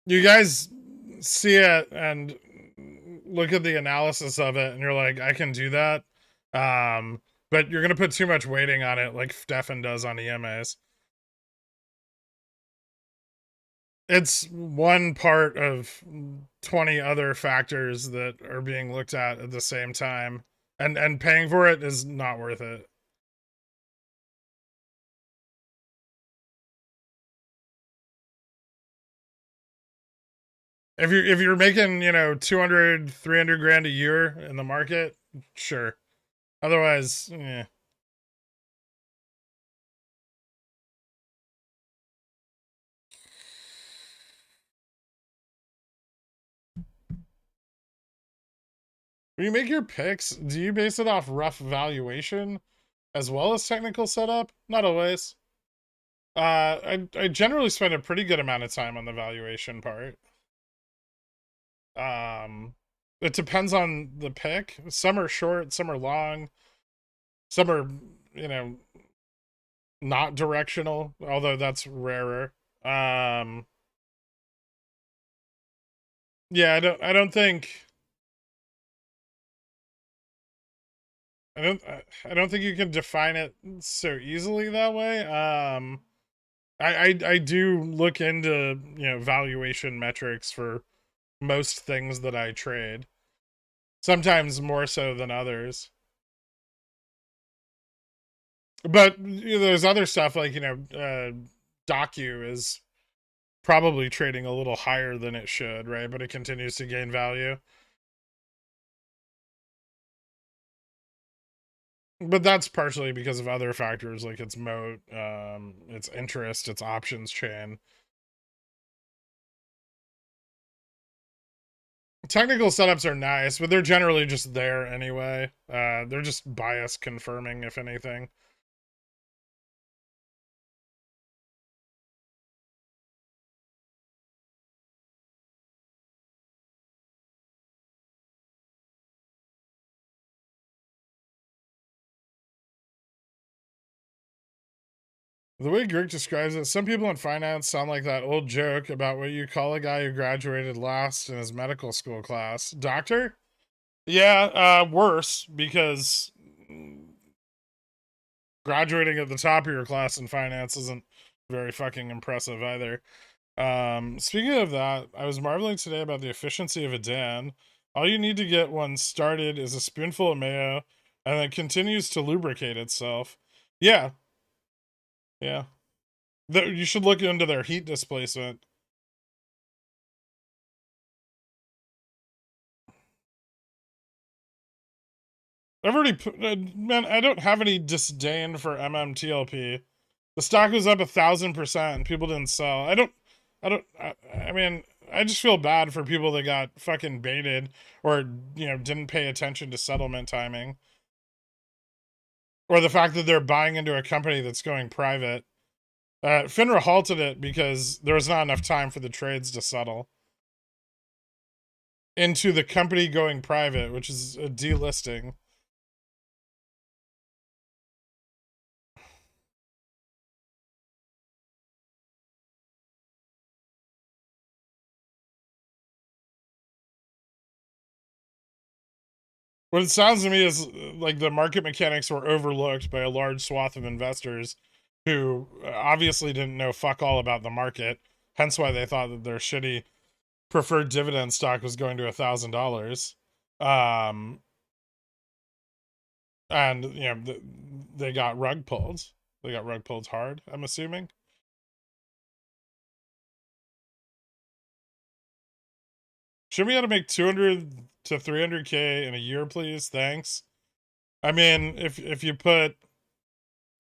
You guys see it and look at the analysis of it, and you're like, I can do that. But you're gonna put too much weighting on it, like Stefan does on EMAs. It's one part of 20 other factors that are being looked at the same time, and paying for it is not worth it. If you're making 200 300 grand a year in the market, sure. Otherwise, yeah. When you make your picks, do you base it off rough valuation as well as technical setup? Not always. I generally spend a pretty good amount of time on the valuation part. Um, it depends on the pick. Some are short, some are long, some are, you know, not directional, although that's rarer. Um, yeah, I don't think I don't think you can define it so easily that way. I do look into, valuation metrics for most things that I trade. Sometimes more so than others. But there's other stuff like, Docu is probably trading a little higher than it should, right? But it continues to gain value. But that's partially because of other factors like its moat, its interest, its options chain. Technical setups are nice, but they're generally just there anyway. They're just bias confirming, if anything. The way Greg describes it, some people in finance sound like that old joke about what you call a guy who graduated last in his medical school class. Doctor? Yeah, worse, because graduating at the top of your class in finance isn't very fucking impressive either. Speaking of that, I was marveling today about the efficiency of a Dan. All you need to get one started is a spoonful of mayo, and it continues to lubricate itself. Yeah, yeah. You should look into their heat displacement. I've already put, man, I don't have any disdain for MMTLP. The stock was up 1,000% and people didn't sell. I mean, I just feel bad for people that got fucking baited or, didn't pay attention to settlement timing or the fact that they're buying into a company that's going private. FINRA halted it because there was not enough time for the trades to settle into the company going private, which is a delisting. What it sounds to me is like the market mechanics were overlooked by a large swath of investors who obviously didn't know fuck all about the market. Hence why they thought that their shitty preferred dividend stock was going to $1,000. Um, and they got rug pulled. They got rug pulled hard, I'm assuming. Show me how to make 200 to 300K in a year, please. Thanks. I mean, if you put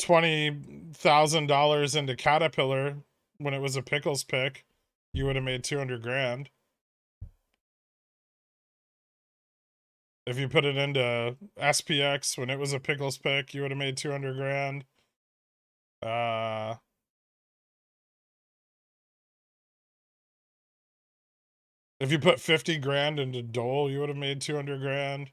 $20,000 into Caterpillar when it was a pickles pick, you would have made 200 grand. If you put it into SPX when it was a pickles pick, you would have made 200 grand. Uh, if you put 50 grand into Dole, you would have made 200 grand.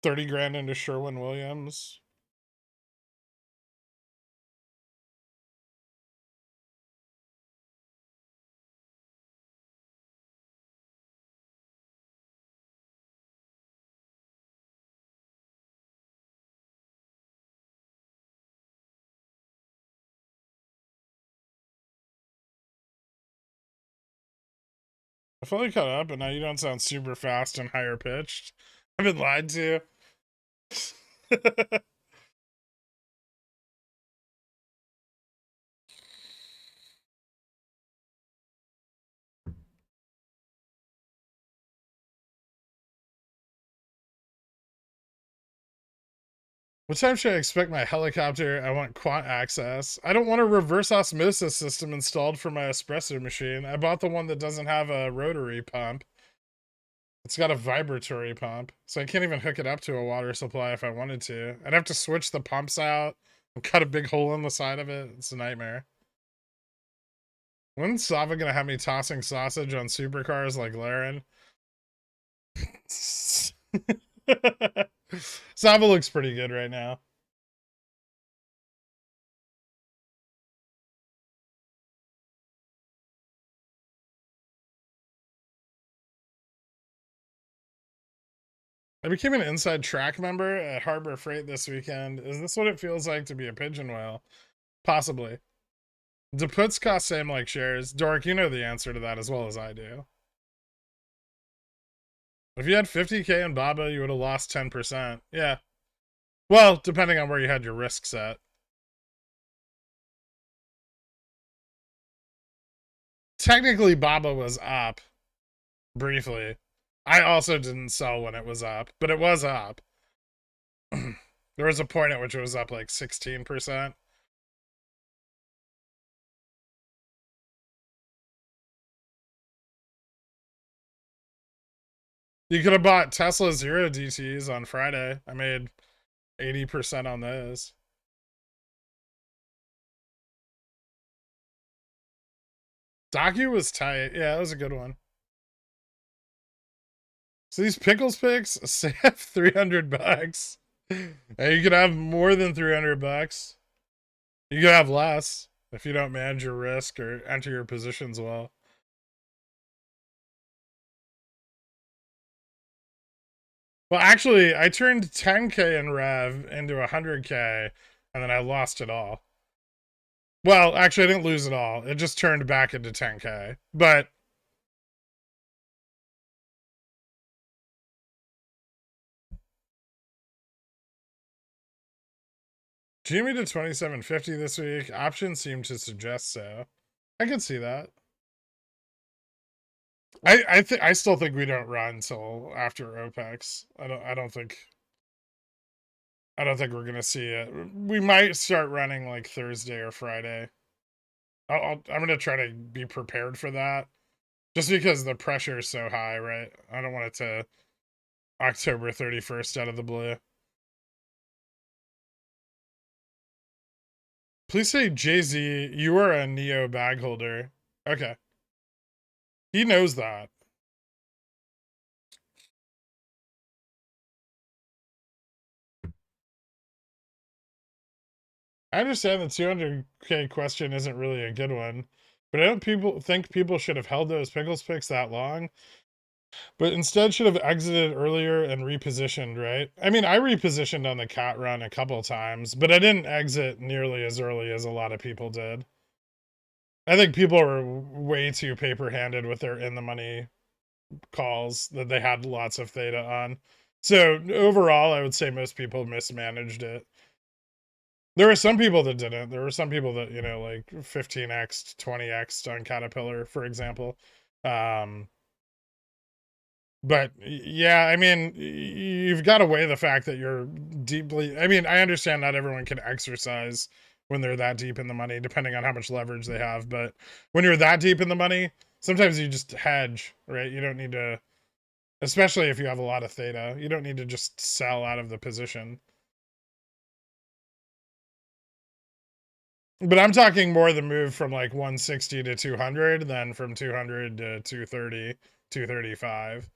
30 grand into Sherwin-Williams. I fully caught up, and now you don't sound super fast and higher pitched. I've been lied to. What time should I expect my helicopter? I want quant access. I don't want a reverse osmosis system installed for my espresso machine. I bought the one that doesn't have a rotary pump. It's got a vibratory pump, so I can't even hook it up to a water supply if I wanted to. I'd have to switch the pumps out and cut a big hole in the side of it. It's a nightmare. When's Sava gonna have me tossing sausage on supercars like Laren? Sava looks pretty good right now. I became an inside track member at Harbor Freight this weekend. Is this what it feels like to be a pigeon whale? Possibly. Do puts cost same like shares? Dork, you know the answer to that as well as I do. If you had 50k in Baba, you would have lost 10%. Yeah. Well, depending on where you had your risk set. Technically, Baba was up briefly. I also didn't sell when it was up, but it was up. There was a point at which it was up like 16%. You could have bought Tesla Zero DTs on Friday. I made 80% on those. Docu was tight. Yeah, it was a good one. So these pickles picks save $300. And you could have more than $300. You could have less if you don't manage your risk or enter your positions well. Well, actually, I turned 10k in Rev into 100k, and then I lost it all. Well, actually, I didn't lose it all. It just turned back into 10k. But Jimmy to 2750 this week. Options seem to suggest so. I could see that. I still think we don't run until after OPEX. I don't think we're gonna see it. We might start running like Thursday or Friday. I'm gonna try to be prepared for that, just because the pressure is so high, right? I don't want it to October 31st out of the blue. Please say Jay-Z, you are a Neo bag holder. Okay. He knows that. I understand the 200k question isn't really a good one, but I don't think people should have held those pickles picks that long, but instead should have exited earlier and repositioned, right? I mean, I repositioned on the cat run a couple times, but I didn't exit nearly as early as a lot of people did. I think people are way too paper-handed with their in-the-money calls that they had lots of theta on. So overall, I would say most people mismanaged it. There were some people that didn't. There were some people that, like 15x, 20x on Caterpillar, for example. But yeah, I mean, you've got to weigh the fact that you're deeply. I mean, I understand not everyone can exercise when they're that deep in the money, depending on how much leverage they have. But when you're that deep in the money, sometimes you just hedge, right? You don't need to, especially if you have a lot of theta, you don't need to just sell out of the position. But I'm talking more the move from like 160 to 200 than from 200 to 230, 235.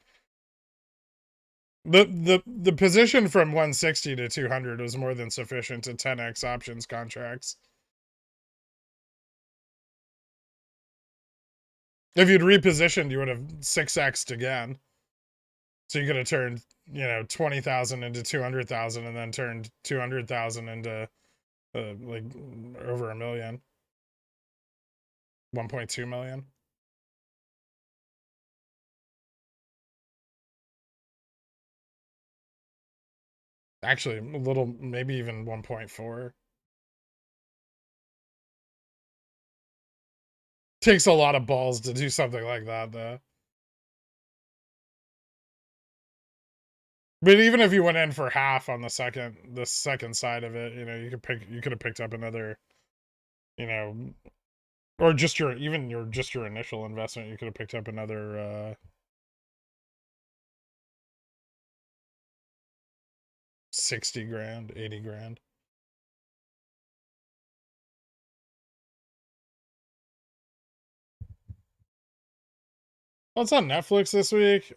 The position from 160 to 200 was more than sufficient to 10x options contracts. If you'd repositioned, you would have 6x'd again. So you could have turned, 20,000 into 200,000 and then turned 200,000 into like over a million. 1.2 million. Actually, a little, maybe even 1.4. Takes a lot of balls to do something like that, though. But even if you went in for half on the second side of it, you could have picked up another, you know, or just your initial investment, you could have picked up another 60 grand, 80 grand. Well, it's on Netflix this week.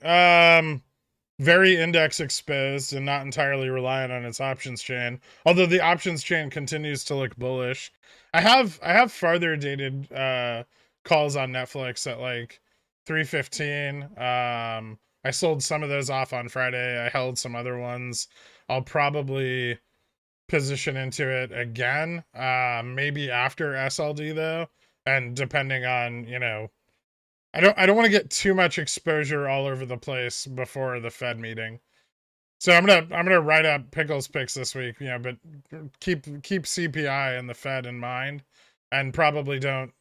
Very index exposed and not entirely reliant on its options chain. Although the options chain continues to look bullish. I have farther dated calls on Netflix at like 315. I sold some of those off on Friday. I held some other ones. I'll probably position into it again. Maybe after SLD though. And depending on, I don't want to get too much exposure all over the place before the Fed meeting. So I'm gonna write up Pickle's picks this week, but keep CPI and the Fed in mind, and probably don't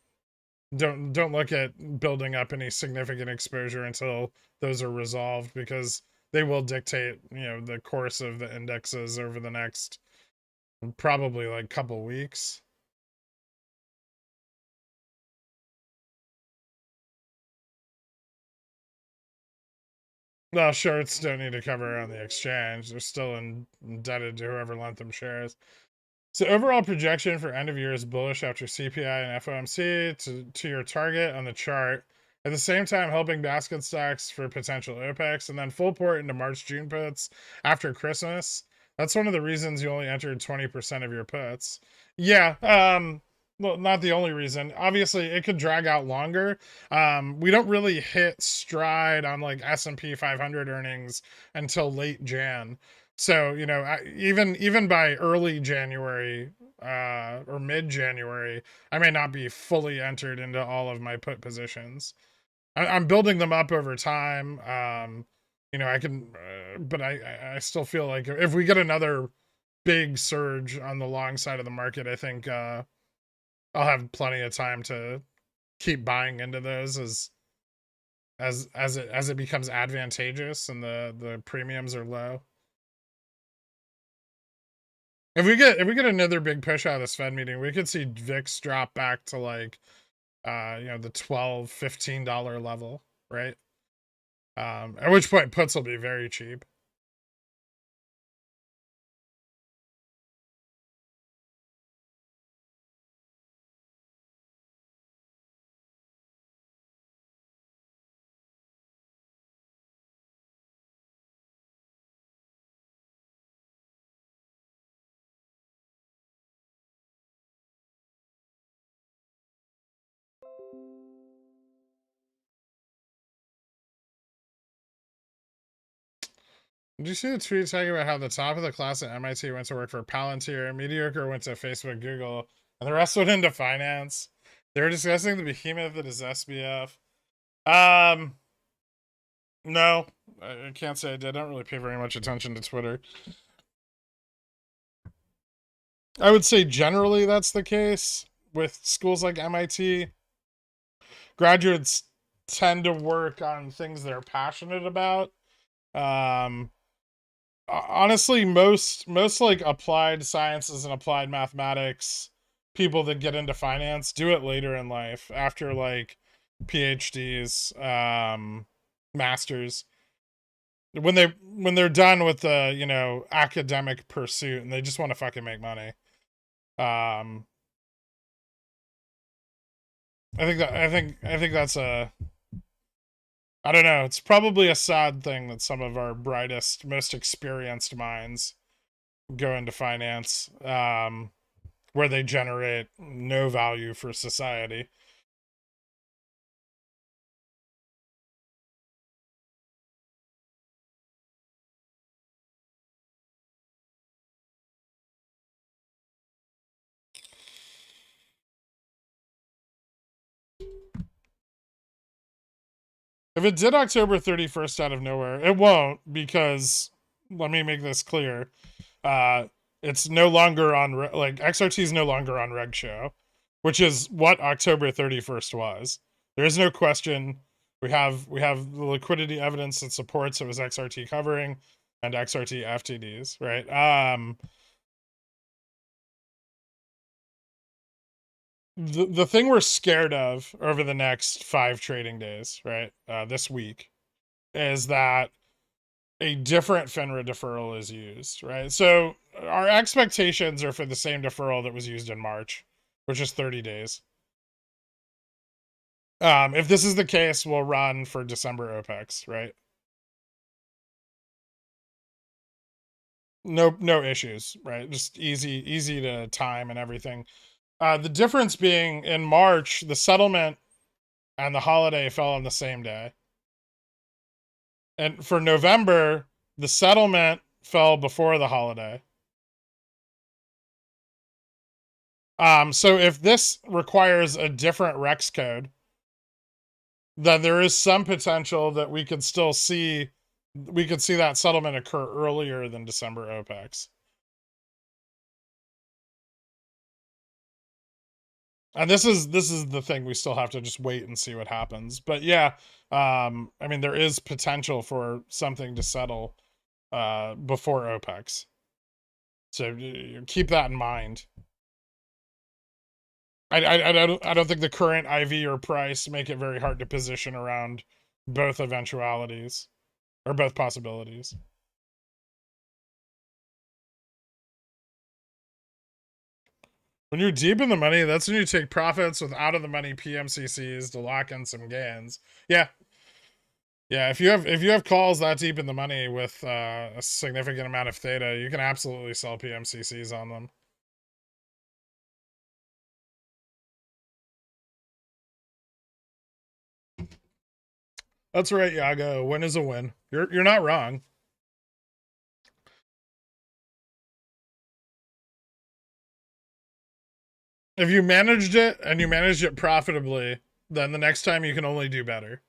look at building up any significant exposure until those are resolved, because they will dictate the course of the indexes over the next probably like couple weeks. Well, shorts don't need to cover on the exchange. They're still indebted to whoever lent them shares. So overall projection for end of year is bullish after CPI and FOMC to your target on the chart. At the same time, helping basket stocks for potential OPEX, and then full port into March June puts after Christmas. That's one of the reasons you only entered 20% of your puts. Yeah, well, not the only reason. Obviously, it could drag out longer. We don't really hit stride on like S&P 500 earnings until late Jan. So, even by early January or mid January, I may not be fully entered into all of my put positions. I'm building them up over time. I can, but I still feel like if we get another big surge on the long side of the market, I think I'll have plenty of time to keep buying into those as it becomes advantageous and the premiums are low. If we get another big push out of this Fed meeting, we could see VIX drop back to like the $12-15 level, right? At which point puts will be very cheap. Did you see the tweet talking about how the top of the class at MIT went to work for Palantir, mediocre went to Facebook, Google, and the rest went into finance? They were discussing the behemoth that is SBF. Um, no, I can't say I did. I don't really pay very much attention to Twitter. I would say generally that's the case with schools like MIT. Graduates tend to work on things they're passionate about. Um, Honestly, most like applied sciences and applied mathematics people that get into finance do it later in life after like PhDs, masters, when they're done with the academic pursuit and they just want to fucking make money. um I think that's a, I don't know, it's probably a sad thing that some of our brightest, most experienced minds go into finance, where they generate no value for society. If it did October 31st out of nowhere, it won't, because let me make this clear. Uh, it's no longer on, like, XRT is no longer on Reg Show, which is what October 31st was. There is no question. We have the liquidity evidence that supports it was XRT covering. and XRT FTDs, right? The thing we're scared of over the next 5 trading days, right? This week, is that a different FINRA deferral is used, right? So our expectations are for the same deferral that was used in March, which is 30 days. If this is the case, we'll run for December OPEX, right? No issues, right? Just easy to time and everything. The difference being in March, the settlement and the holiday fell on the same day. And for November, the settlement fell before the holiday. So if this requires a different Rex code, then there is some potential that we could see that settlement occur earlier than December OPEX. And this is the thing, we still have to just wait and see what happens. But yeah, I mean, there is potential for something to settle before OPEX. So keep that in mind. I don't think the current IV or price make it very hard to position around both eventualities or both possibilities. When you're deep in the money, that's when you take profits with out of the money PMCCs to lock in some gains. Yeah. Yeah, if you have calls that deep in the money with a significant amount of theta, you can absolutely sell PMCCs on them. That's right, Yago. A win is a win. You're not wrong. If you managed it and you managed it profitably, then the next time you can only do better.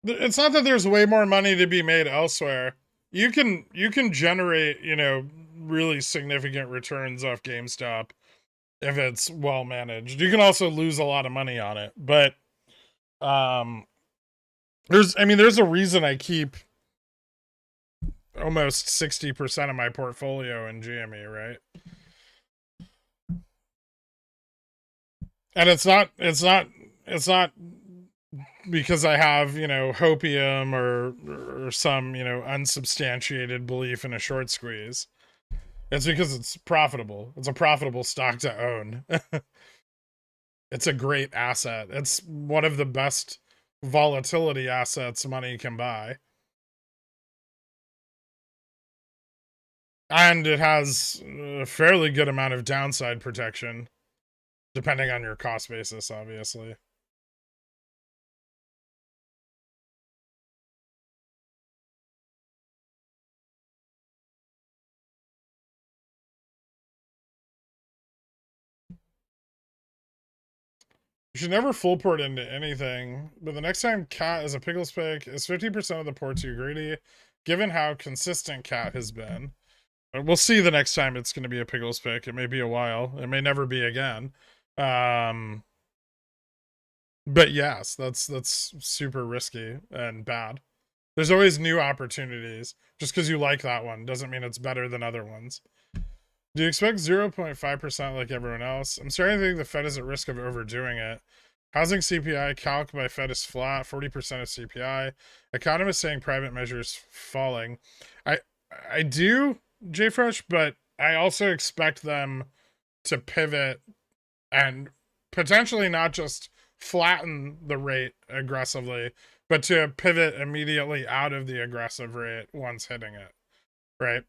It's not that there's way more money to be made elsewhere. You can generate, really significant returns off GameStop if it's well managed. You can also lose a lot of money on it, but there's a reason I keep almost 60% of my portfolio in GME, right? And it's not because I have, hopium or some, unsubstantiated belief in a short squeeze. It's because it's profitable. It's a profitable stock to own. It's a great asset. It's one of the best volatility assets money can buy. And it has a fairly good amount of downside protection, depending on your cost basis, obviously. You should never full port into anything, but the next time Cat is a Pickles pick, is 50% of the port too greedy, given how consistent Cat has been? We'll see the next time it's going to be a Pickles pick. It may be a while. It may never be again. But yes, that's super risky and bad. There's always new opportunities. Just because you like that one doesn't mean it's better than other ones. Do you expect 0.5% like everyone else? I'm starting to think the Fed is at risk of overdoing it. Housing CPI calc by Fed is flat, 40% of CPI. Economists saying private measures falling. I do, JFresh, but I also expect them to pivot and potentially not just flatten the rate aggressively, but to pivot immediately out of the aggressive rate once hitting it, right?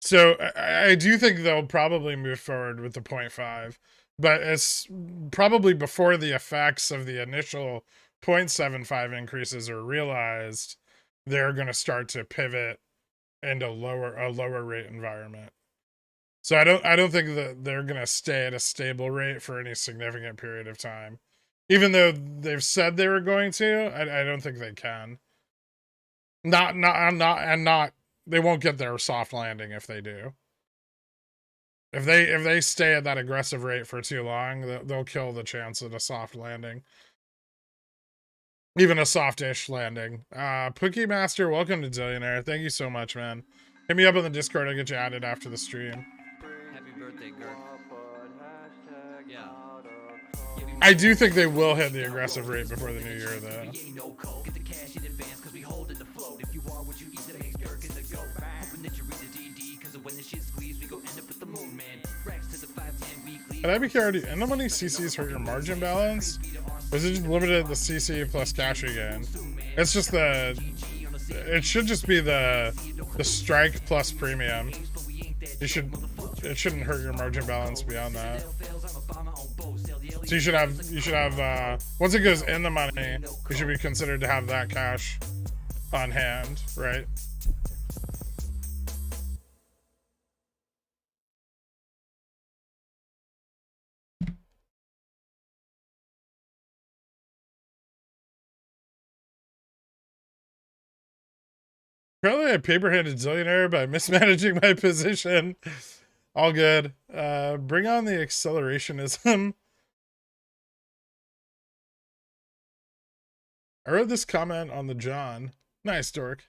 So I do think they'll probably move forward with the 0.5, but it's probably before the effects of the initial 0.75 increases are realized. They're going to start to pivot into a lower rate environment. So I don't think that they're going to stay at a stable rate for any significant period of time. Even though they've said they were going to, I don't think they can. Not. They won't get their soft landing if they do. If they stay at that aggressive rate for too long, they'll kill the chance of a soft landing. Even a softish landing. Pookie Master, welcome to Dillionaire. Thank you so much, man. Hit me up on the Discord. I'll get you added after the stream. Happy birthday, Gert. Yeah. I do think they will hit the aggressive rate before the new year, though. At IBK already, and how many CCs hurt your margin balance? Or is it just limited to the CC plus cash again? It's just the. It should just be the strike plus premium. It shouldn't hurt your margin balance beyond that. So you should have once it goes in the money, you should be considered to have that cash on hand, right? Apparently I paper-handed Zillionaire by mismanaging my position. All good. Bring on the accelerationism. I wrote this comment on the John. Nice, dork.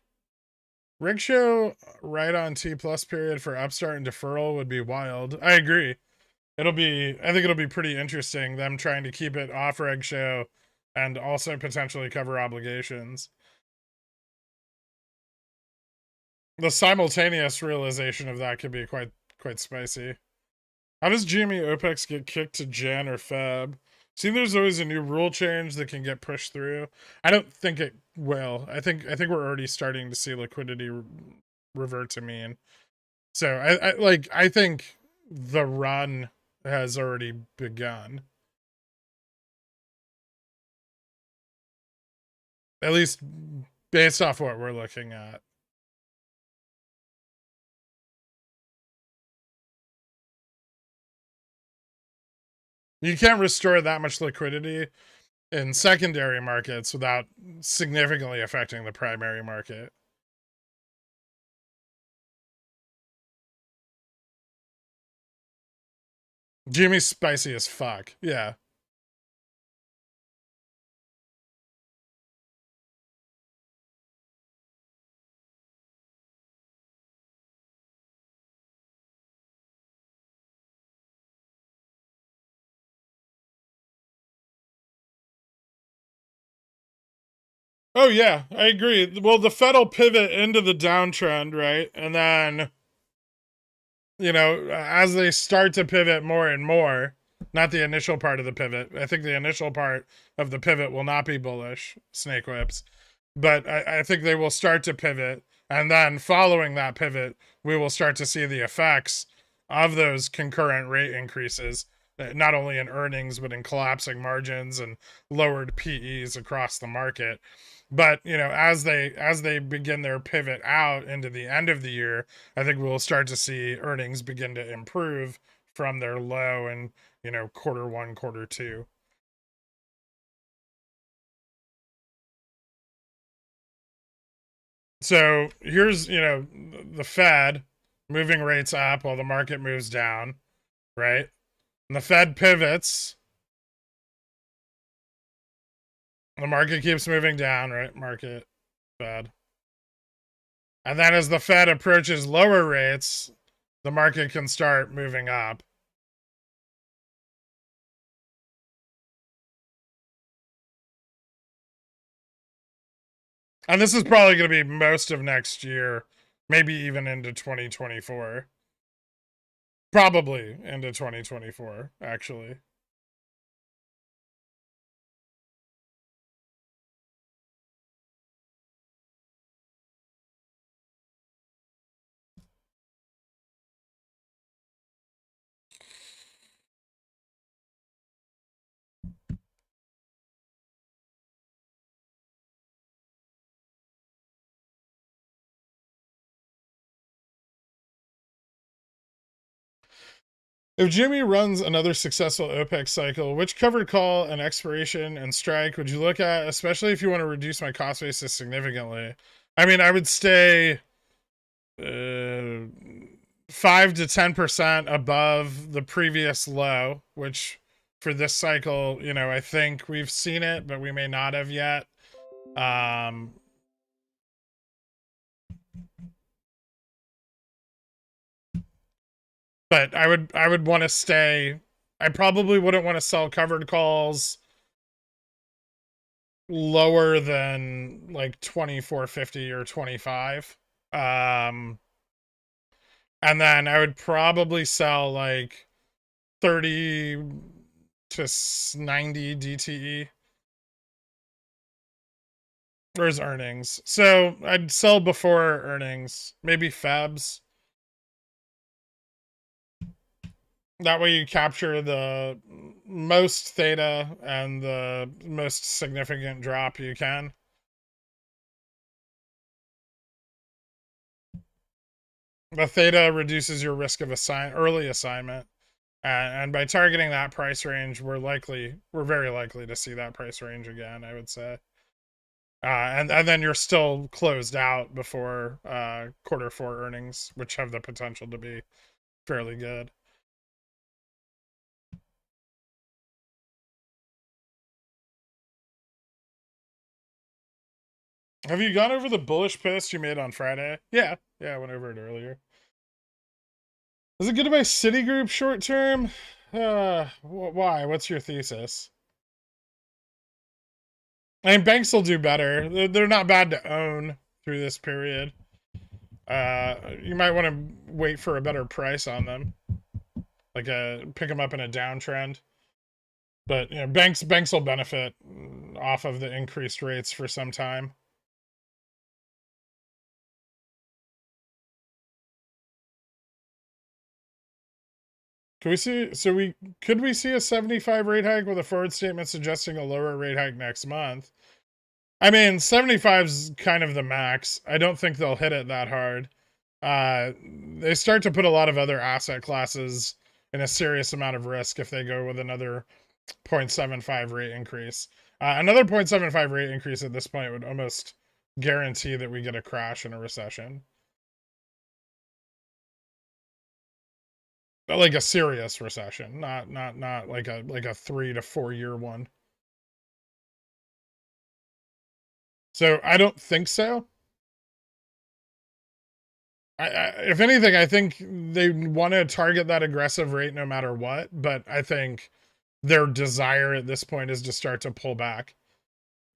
Rig show right on T plus period for upstart and deferral would be wild. I agree. I think it'll be pretty interesting, them trying to keep it off reg show and also potentially cover obligations. The simultaneous realization of that could be quite spicy. How does GME OPEX get kicked to Jan or Feb? See, there's always a new rule change that can get pushed through. I don't think it will. I think we're already starting to see liquidity revert to mean. So I think the run has already begun. At least based off what we're looking at. You can't restore that much liquidity in secondary markets without significantly affecting the primary market. Jimmy's spicy as fuck. Yeah. Oh yeah, I agree. Well, the Fed will pivot into the downtrend, right? And then, as they start to pivot more and more, not the initial part of the pivot. I think the initial part of the pivot will not be bullish, snake whips. But I think they will start to pivot. And then following that pivot, we will start to see the effects of those concurrent rate increases, not only in earnings, but in collapsing margins and lowered PEs across the market. But as they begin their pivot out into the end of the year, I think we'll start to see earnings begin to improve from their low in quarter one, quarter two. So here's the Fed moving rates up while the market moves down, right? And the Fed pivots. The market keeps moving down, right? Market, Fed. And then as the Fed approaches lower rates, the market can start moving up. And this is probably going to be most of next year, maybe even into 2024. Probably into 2024, actually. If Jimmy runs another successful OPEC cycle, which covered call and expiration and strike would you look at, especially if you want to reduce my cost basis significantly? I mean, I would stay 5 to 10% above the previous low, which for this cycle, you know, I think we've seen it, but we may not have yet. But I would want to stay. I probably wouldn't want to sell covered calls lower than like 24.50 or 25. And then I would probably sell like 30 to 90 DTE. There's earnings. So I'd sell before earnings, maybe Febs. That way you capture the most theta and the most significant drop you can. The theta reduces your risk of early assignment. And by targeting that price range, we're very likely to see that price range again, I would say. And then you're still closed out before Q4 earnings, which have the potential to be fairly good. Have you gone over the bullish post you made on Friday? Yeah, I went over it earlier. Is it good to buy Citigroup short term? Why? What's your thesis? I mean, banks will do better. They're not bad to own through this period. You might want to wait for a better price on them, like pick them up in a downtrend. But you know, banks will benefit off of the increased rates for some time. Could we see a 75 rate hike with a forward statement suggesting a lower rate hike next month? I mean, 75 is kind of the max. I don't think they'll hit it that hard. They start to put a lot of other asset classes in a serious amount of risk if they go with another 0.75 rate increase. Another 0.75 rate increase at this point would almost guarantee that we get a crash in a recession. But like a serious recession, not like a 3 to 4 year one. So I don't think so. If anything, I think they want to target that aggressive rate no matter what. But I think their desire at this point is to start to pull back.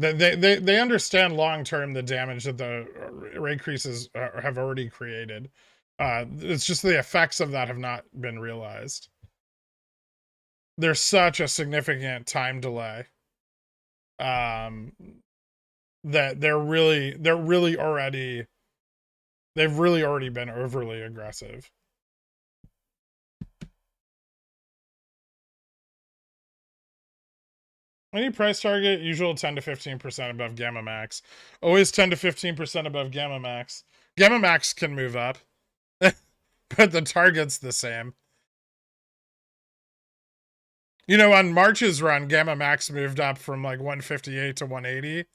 They understand long term the damage that the rate increases have already created. It's just the effects of that have not been realized. There's such a significant time delay. That they've really already been overly aggressive. Any price target, usual 10 to 15% above Gamma Max. Always 10 to 15% above Gamma Max. Gamma Max can move up, but the target's the same. You know, on March's run, Gamma Max moved up from like 158 to 180,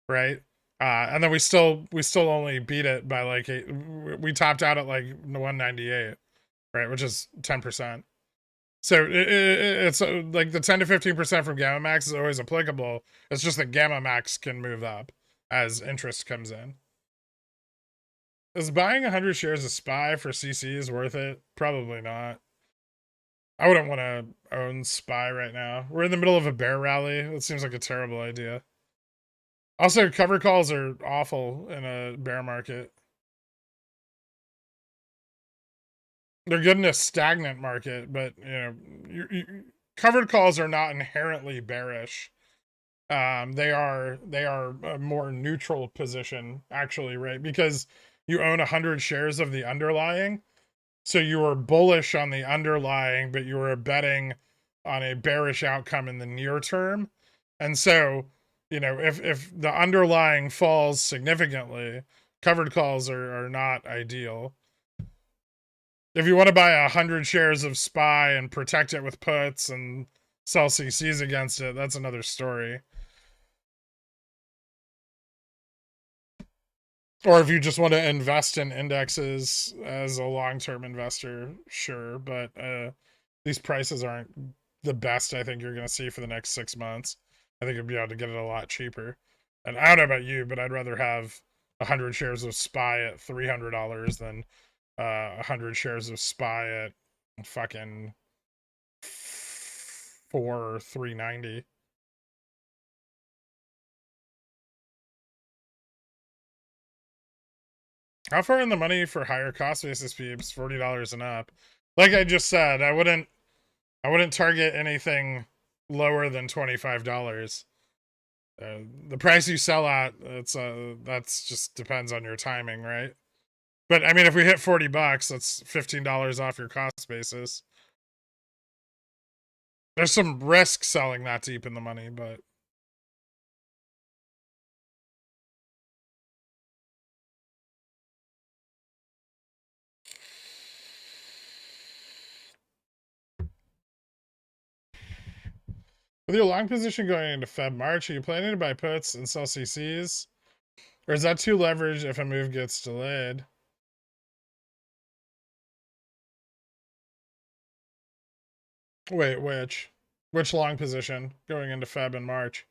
right? And then we still only beat it by like we topped out at like 198, right? Which is 10%. So it's like the 10 to 15% from Gamma Max is always applicable. It's just that Gamma Max can move up as interest comes in. Is buying 100 shares of SPY for CCs worth it? Probably not. I wouldn't want to own SPY right now. We're in the middle of a bear rally. It seems like a terrible idea. Also, cover calls are awful in a bear market. They're good in a stagnant market, but you know, covered calls are not inherently bearish. They are a more neutral position, actually, right? Because you own 100 shares of the underlying, so you are bullish on the underlying, but you are betting on a bearish outcome in the near term. And so, you know, if the underlying falls significantly, covered calls are not ideal. If you want to buy 100 shares of SPY and protect it with puts and sell CCs against it, that's another story. Or if you just want to invest in indexes as a long-term investor, sure. But these prices aren't the best I think you're going to see for the next 6 months. I think you'll be able to get it a lot cheaper. And I don't know about you, but I'd rather have 100 shares of SPY at $300 than 100 shares of SPY at fucking 390. How far in the money for higher cost basis peeps? $40 and up. Like I just said, I wouldn't target anything lower than $25. The price you sell at, that's just depends on your timing, right? But I mean, if we hit $40, that's $15 off your cost basis. There's some risk selling that deep in the money, but with your long position going into Feb March, are you planning to buy puts and sell CCs? Or is that too leveraged if a move gets delayed? Wait, which long position going into Feb and March?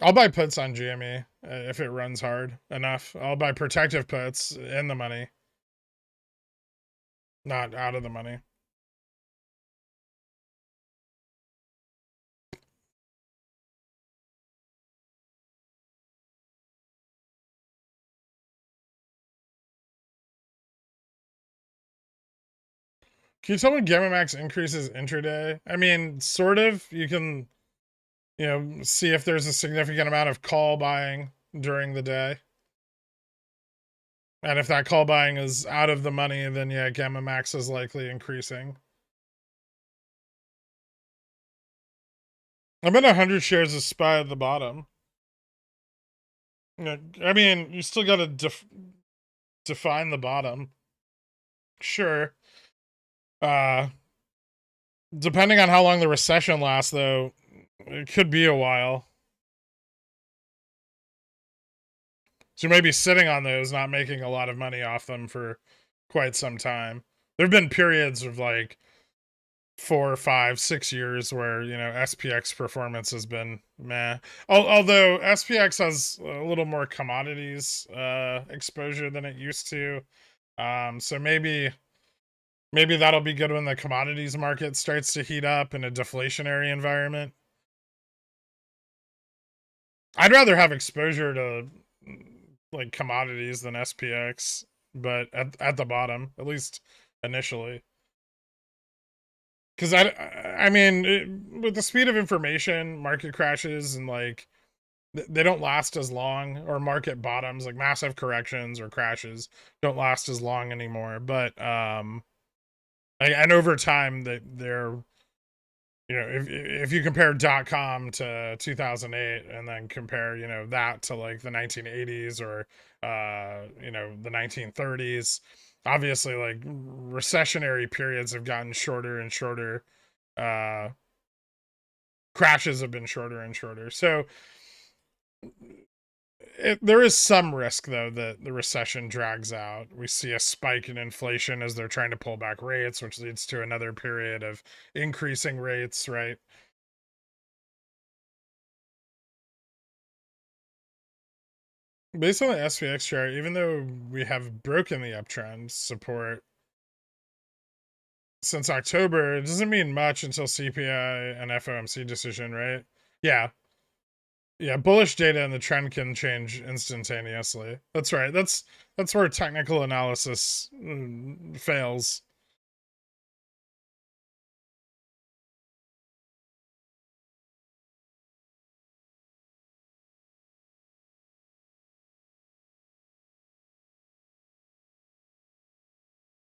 I'll buy puts on GME if it runs hard enough. I'll buy protective puts in the money, not out of the money. Can you tell me Gamma Max increases intraday? I mean, sort of. You can, see if there's a significant amount of call buying during the day. And if that call buying is out of the money, then yeah, Gamma Max is likely increasing. I'm in 100 shares of SPY at the bottom. I mean, you still got to define the bottom. Sure. Depending on how long the recession lasts, though, it could be a while. So you may be sitting on those, not making a lot of money off them for quite some time. There have been periods of like 4, 5, 6 years where, SPX performance has been meh. Although SPX has a little more commodities exposure than it used to. So maybe that'll be good when the commodities market starts to heat up in a deflationary environment. I'd rather have exposure to like commodities than SPX, but at the bottom, at least initially. Because I mean, with the speed of information, market crashes and like they don't last as long, or market bottoms, like massive corrections or crashes, don't last as long anymore. But and over time, they're if you compare .com to 2008 and then compare that to like the 1980s or the 1930s, obviously like recessionary periods have gotten shorter and shorter. Crashes have been shorter and shorter. So there is some risk though that the recession drags out. We see a spike in inflation as they're trying to pull back rates, which leads to another period of increasing rates, right? Based on the SPX chart, even though we have broken the uptrend support since October, it doesn't mean much until CPI and FOMC decision, right? Yeah. Yeah, bullish data and the trend can change instantaneously. That's right. That's where technical analysis fails.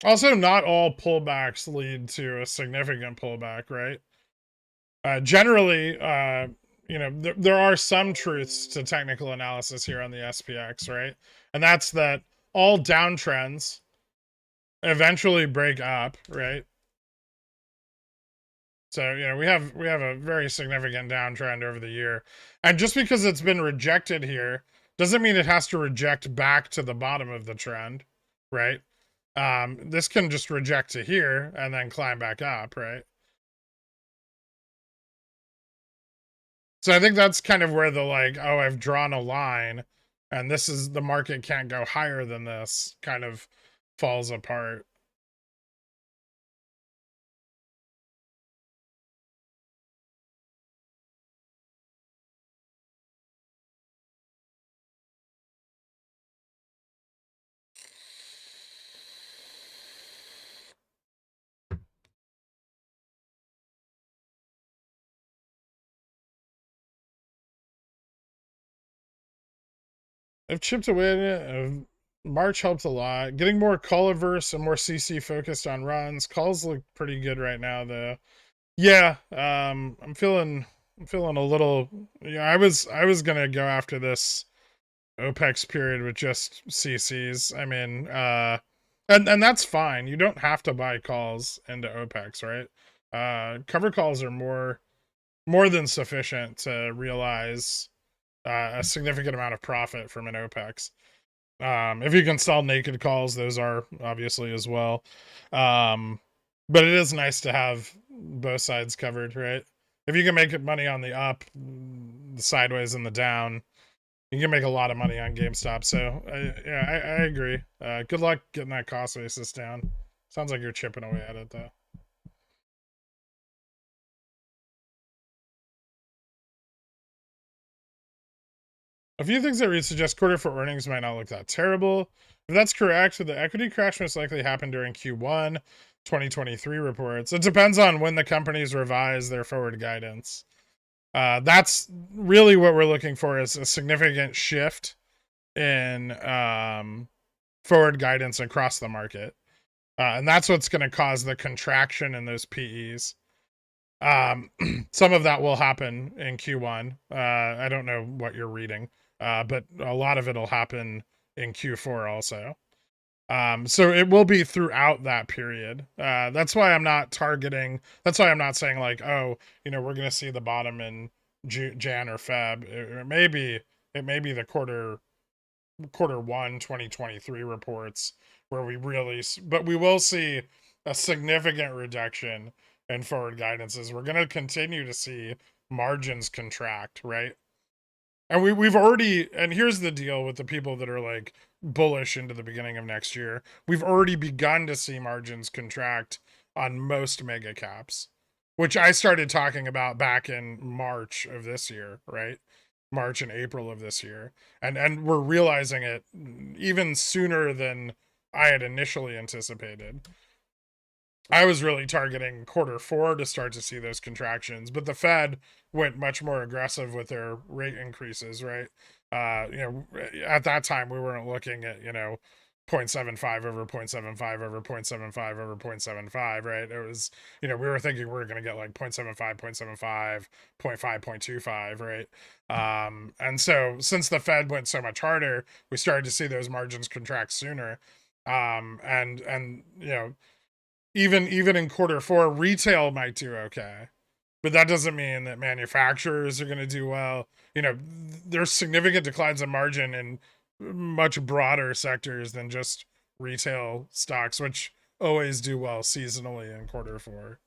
Also, not all pullbacks lead to a significant pullback, right? Generally, there are some truths to technical analysis here on the SPX, right? And that's that all downtrends eventually break up, right? So, we have a very significant downtrend over the year. And just because it's been rejected here doesn't mean it has to reject back to the bottom of the trend, right? This can just reject to here and then climb back up, right? So I think that's kind of where the like, oh, I've drawn a line and this is the market can't go higher than this kind of falls apart. I've chipped away at it. March helped a lot. Getting more call averse and more CC focused on runs. Calls look pretty good right now, though. Yeah, I'm feeling a little. Yeah, I was gonna go after this OPEX period with just CCs. I mean, and that's fine. You don't have to buy calls into OPEX, right? Cover calls are more than sufficient to realize a significant amount of profit from an OPEX. If you can sell naked calls, those are obviously as well. Um, but it is nice to have both sides covered, right? If you can make money on the up, the sideways, and the down, you can make a lot of money on GameStop. So, yeah, I agree. Good luck getting that cost basis down. Sounds like you're chipping away at it, though. A few things that read suggest quarter four earnings might not look that terrible. If that's correct, the equity crash most likely happened during Q1 2023 reports. It depends on when the companies revise their forward guidance. That's really what we're looking for is a significant shift in forward guidance across the market. And that's what's going to cause the contraction in those PEs. Some of that will happen in Q1. I don't know what you're reading, but a lot of it'll happen in Q4 also. So it will be throughout that period. That's why I'm not targeting. That's why I'm not saying like, oh, we're gonna see the bottom in Jan or Feb. It may be the quarter one 2023 reports where we really, but we will see a significant reduction in forward guidances. We're going to continue to see margins contract, right? And we've already, and here's the deal with the people that are like bullish into the beginning of next year. We've already begun to see margins contract on most mega caps, which I started talking about back in March of this year, right? March and April of this year. And we're realizing it even sooner than I had initially anticipated. I was really targeting quarter four to start to see those contractions, but the Fed went much more aggressive with their rate increases, right? At that time we weren't looking at, 0.75 over 0.75 over 0.75 over 0.75, right? It was, we were thinking we were going to get like 0.75, 0.75, 0.5, 0.25, right? And so since the Fed went so much harder, we started to see those margins contract sooner. And even in quarter four, retail might do okay, but that doesn't mean that manufacturers are going to do well. There's significant declines in margin in much broader sectors than just retail stocks, which always do well seasonally in quarter four.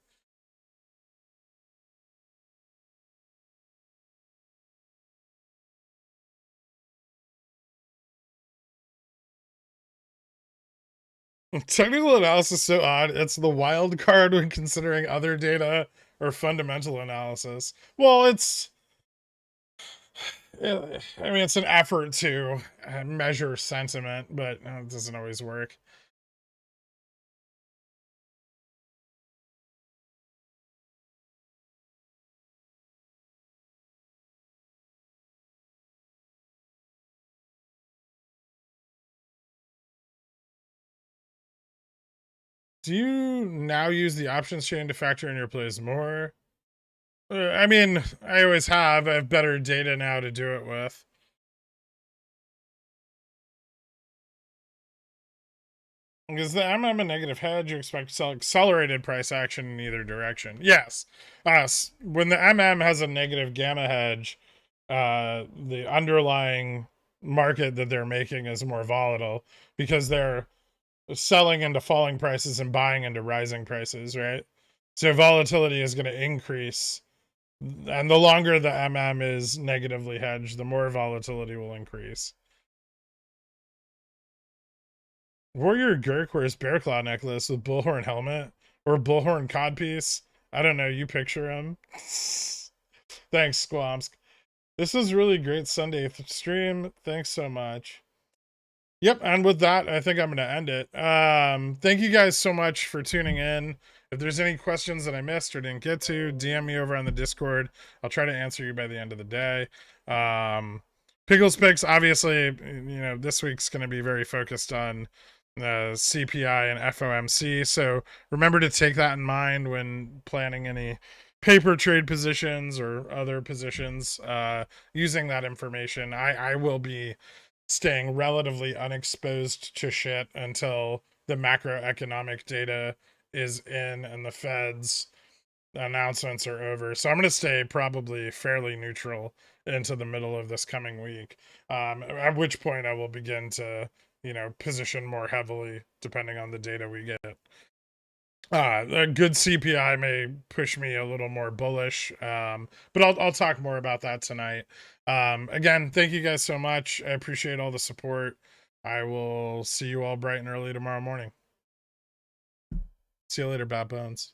Technical analysis is so odd. It's the wild card when considering other data or fundamental analysis. Well, I mean, it's an effort to measure sentiment, but it doesn't always work. Do you now use the options chain to factor in your plays more? I mean, I always have. I have better data now to do it with. Is the MM a negative hedge? You expect accelerated price action in either direction. Yes. When the MM has a negative gamma hedge, the underlying market that they're making is more volatile because they're selling into falling prices and buying into rising prices, right? So volatility is going to increase. And the longer the MM is negatively hedged, the more volatility will increase. Warrior Gurk wears bear claw necklace with bullhorn helmet or bullhorn codpiece. I don't know. You picture him. Thanks, Squamsk. This was really great Sunday stream. Thanks so much. Yep, and with that, I think I'm going to end it. Thank you guys so much for tuning in. If there's any questions that I missed or didn't get to, DM me over on the Discord. I'll try to answer you by the end of the day. Pickles Picks, obviously, this week's going to be very focused on CPI and FOMC. So remember to take that in mind when planning any paper trade positions or other positions using that information. I will be staying relatively unexposed to shit until the macroeconomic data is in and the Fed's announcements are over. So I'm going to stay probably fairly neutral into the middle of this coming week, at which point I will begin to, position more heavily depending on the data we get. A good CPI may push me a little more bullish, but I'll talk more about that tonight. Again, thank you guys so much. I appreciate all the support. I will see you all bright and early tomorrow morning. See you later, Bad Bones.